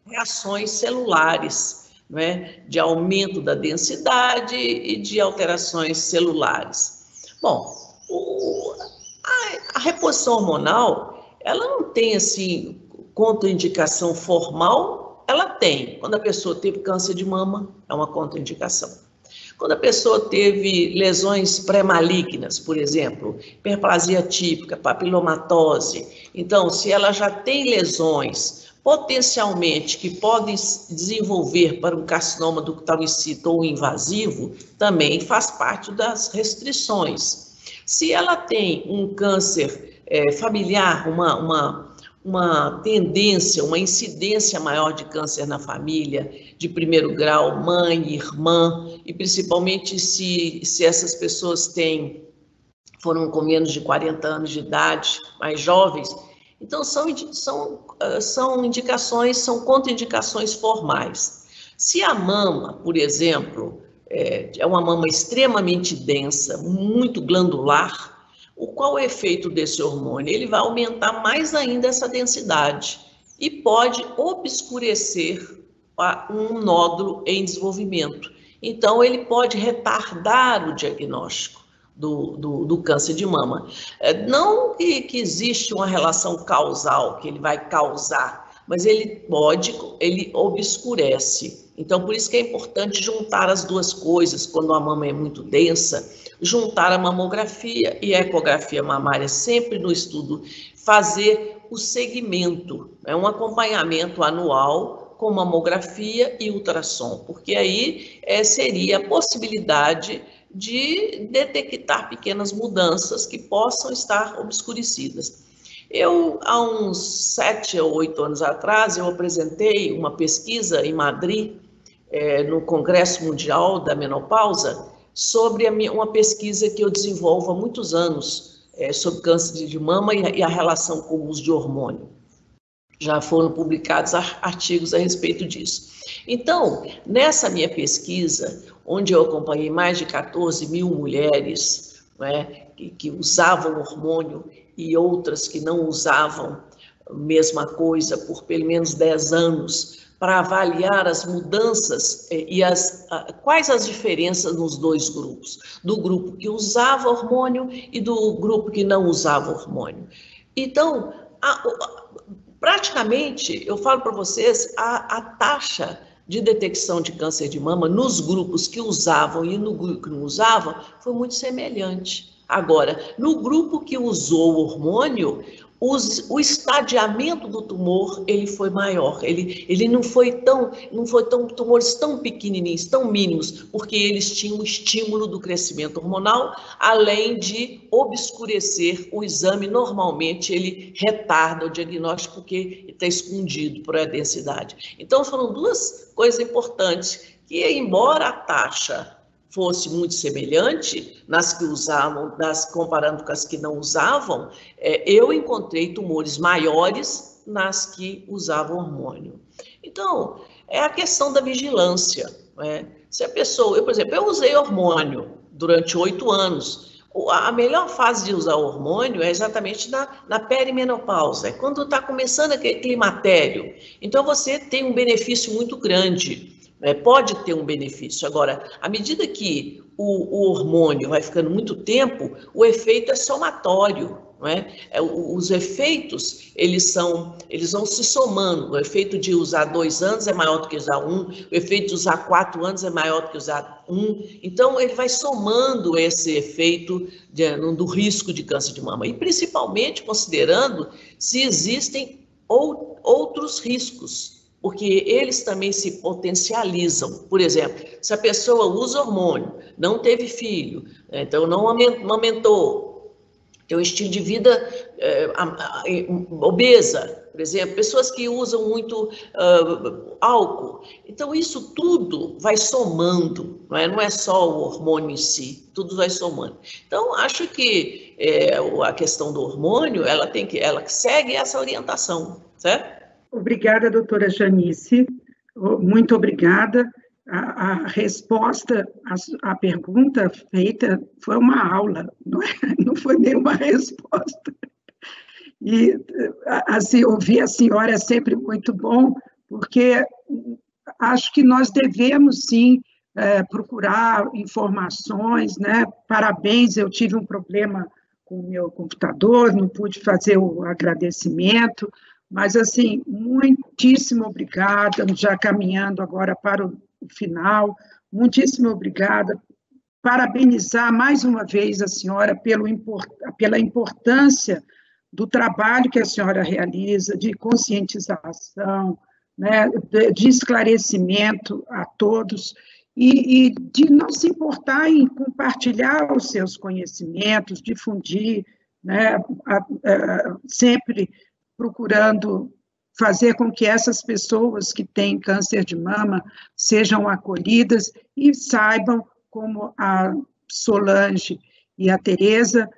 D: reações celulares, né, de aumento da densidade e de alterações celulares. Bom, a reposição hormonal, ela não tem, assim, contraindicação formal, ela tem. Quando a pessoa teve câncer de mama, é uma contraindicação. Quando a pessoa teve lesões pré-malignas, por exemplo, hiperplasia típica, papilomatose, então, se ela já tem lesões potencialmente que podem desenvolver para um carcinoma ductal in situ ou invasivo, também faz parte das restrições. Se ela tem um câncer familiar, uma tendência, uma incidência maior de câncer na família, de primeiro grau, mãe, irmã, e principalmente se essas pessoas foram com menos de 40 anos de idade, mais jovens, então são indicações, são contraindicações formais. Se a mama, por exemplo, é uma mama extremamente densa, muito glandular, qual é o efeito desse hormônio? Ele vai aumentar mais ainda essa densidade e pode obscurecer um nódulo em desenvolvimento. Então, ele pode retardar o diagnóstico do câncer de mama. Não que existe uma relação causal, que ele vai causar, mas ele obscurece. Então, por isso que é importante juntar as duas coisas, quando a mama é muito densa, juntar a mamografia e a ecografia mamária, sempre no estudo, fazer o segmento, um acompanhamento anual com mamografia e ultrassom, porque aí seria a possibilidade de detectar pequenas mudanças que possam estar obscurecidas. Há uns 7 ou 8 anos atrás, eu apresentei uma pesquisa em Madrid, no Congresso Mundial da Menopausa, sobre uma pesquisa que eu desenvolvo há muitos anos, sobre câncer de mama e a relação com o uso de hormônio. Já foram publicados artigos a respeito disso. Então, nessa minha pesquisa, onde eu acompanhei mais de 14 mil mulheres, né, que usavam hormônio e outras que não usavam a mesma coisa por pelo menos 10 anos, para avaliar as mudanças e quais as diferenças nos dois grupos, do grupo que usava hormônio e do grupo que não usava hormônio. Então, praticamente, eu falo para vocês, a taxa de detecção de câncer de mama nos grupos que usavam e no grupo que não usavam foi muito semelhante. Agora, no grupo que usou o hormônio, o estadiamento do tumor ele foi maior, ele não foi tão tumores tão pequenininhos, tão mínimos, porque eles tinham o estímulo do crescimento hormonal, além de obscurecer o exame. Normalmente ele retarda o diagnóstico porque está escondido por a densidade. Então foram duas coisas importantes, que embora a taxa fosse muito semelhante nas que usavam, comparando com as que não usavam, eu encontrei tumores maiores nas que usavam hormônio. Então, é a questão da vigilância, né? Se a pessoa, por exemplo, eu usei hormônio, durante 8 anos. A melhor fase de usar o hormônio é exatamente na perimenopausa, é quando está começando aquele climatério. Então, você tem um benefício muito grande, pode ter um benefício. Agora, à medida que o hormônio vai ficando muito tempo, o efeito é somatório. Não é? Os efeitos, eles vão se somando. O efeito de usar 2 anos é maior do que usar 1, o efeito de usar 4 anos é maior do que usar 1. Então, ele vai somando esse efeito do risco de câncer de mama. E, principalmente, considerando se existem outros riscos, porque eles também se potencializam. Por exemplo, se a pessoa usa hormônio, não teve filho, então não amamentou, tem um estilo de vida obesa, por exemplo, pessoas que usam muito álcool. Então, isso tudo vai somando, não é só o hormônio em si, tudo vai somando. Então, acho que a questão do hormônio, ela segue essa orientação, certo?
C: Obrigada, doutora Janice, muito obrigada. A resposta à pergunta feita foi uma aula, não foi nenhuma resposta. E, assim, ouvir a senhora é sempre muito bom, porque acho que nós devemos, sim, procurar informações, né? Parabéns, eu tive um problema com o meu computador, não pude fazer o agradecimento, mas, assim, muitíssimo obrigada, já caminhando agora para o final, muitíssimo obrigada, parabenizar mais uma vez a senhora pela importância do trabalho que a senhora realiza, de conscientização, né, de esclarecimento a todos, e de não se importar em compartilhar os seus conhecimentos, difundir, né, sempre procurando fazer com que essas pessoas que têm câncer de mama sejam acolhidas e saibam, como a Solange e a Tereza,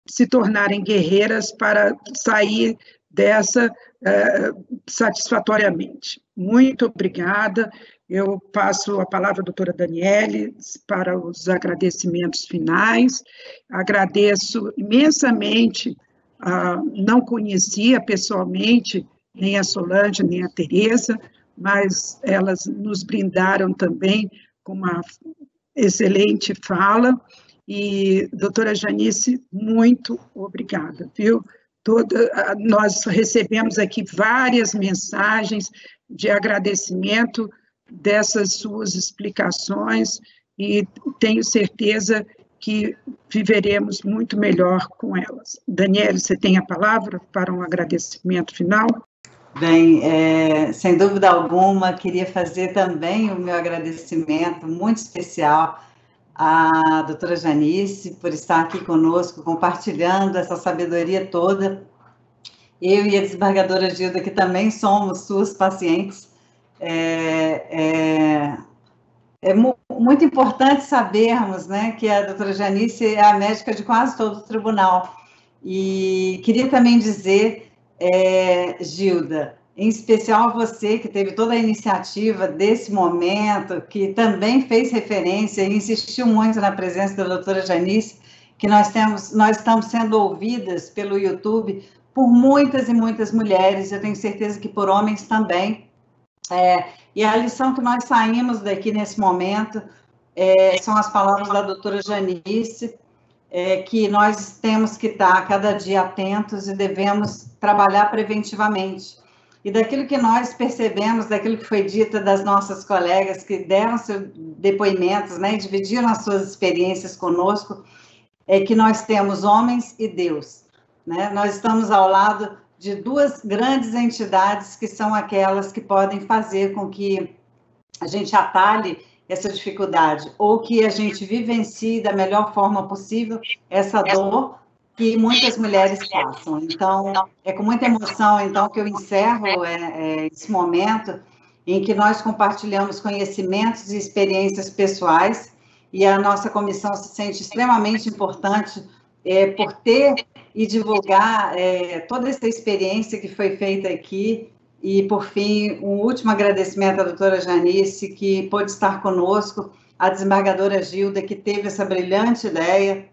C: se tornarem guerreiras para sair dessa satisfatoriamente. Muito obrigada. Eu passo a palavra à doutora Daniele para os agradecimentos finais. Agradeço imensamente, não conhecia pessoalmente nem a Solange, nem a Tereza, mas elas nos brindaram também com uma excelente fala. E, doutora Janice, muito obrigada, viu? Nós recebemos aqui várias mensagens de agradecimento dessas suas explicações e tenho certeza que viveremos muito melhor com elas. Daniele, você tem a palavra para um agradecimento final?
B: Bem, sem dúvida alguma, queria fazer também o meu agradecimento muito especial à doutora Janice por estar aqui conosco, compartilhando essa sabedoria toda. Eu e a desembargadora Gilda, que também somos suas pacientes, é muito importante sabermos, né, que a doutora Janice é a médica de quase todo o tribunal. E queria também dizer, Gilda, em especial você, que teve toda a iniciativa desse momento, que também fez referência e insistiu muito na presença da doutora Janice, que nós estamos sendo ouvidas pelo YouTube por muitas e muitas mulheres, eu tenho certeza que por homens também. E a lição que nós saímos daqui nesse momento são as palavras da doutora Janice, que nós temos que estar cada dia atentos e devemos trabalhar preventivamente. E daquilo que nós percebemos, daquilo que foi dito das nossas colegas que deram seus depoimentos, né, e dividiram as suas experiências conosco, é que nós temos homens e Deus, né? Nós estamos ao lado de duas grandes entidades que são aquelas que podem fazer com que a gente atalhe essa dificuldade, ou que a gente vivencie da melhor forma possível essa dor que muitas mulheres passam. Então, é com muita emoção, então, que eu encerro esse momento em que nós compartilhamos conhecimentos e experiências pessoais, e a nossa comissão se sente extremamente importante por ter e divulgar toda essa experiência que foi feita aqui. E, por fim, um último agradecimento à doutora Janice, que pôde estar conosco a desembargadora Gilda, que teve essa brilhante ideia,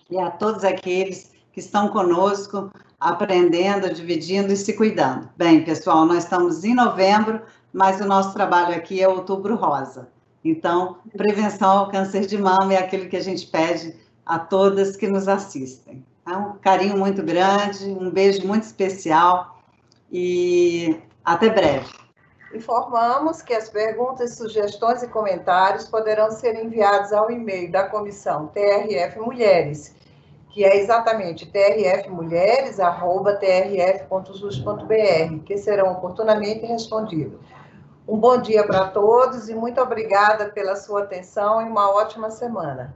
B: e a todos aqueles que estão conosco, aprendendo, dividindo e se cuidando. Bem, pessoal, nós estamos em novembro, mas o nosso trabalho aqui é Outubro Rosa. Então, prevenção ao câncer de mama é aquilo que a gente pede a todas que nos assistem. É um carinho muito grande, um beijo muito especial e até breve.
A: Informamos que as perguntas, sugestões e comentários poderão ser enviados ao e-mail da comissão TRF Mulheres, que é exatamente trfmulheres@trf.jus.br, que serão oportunamente respondidos. Um bom dia para todos e muito obrigada pela sua atenção e uma ótima semana.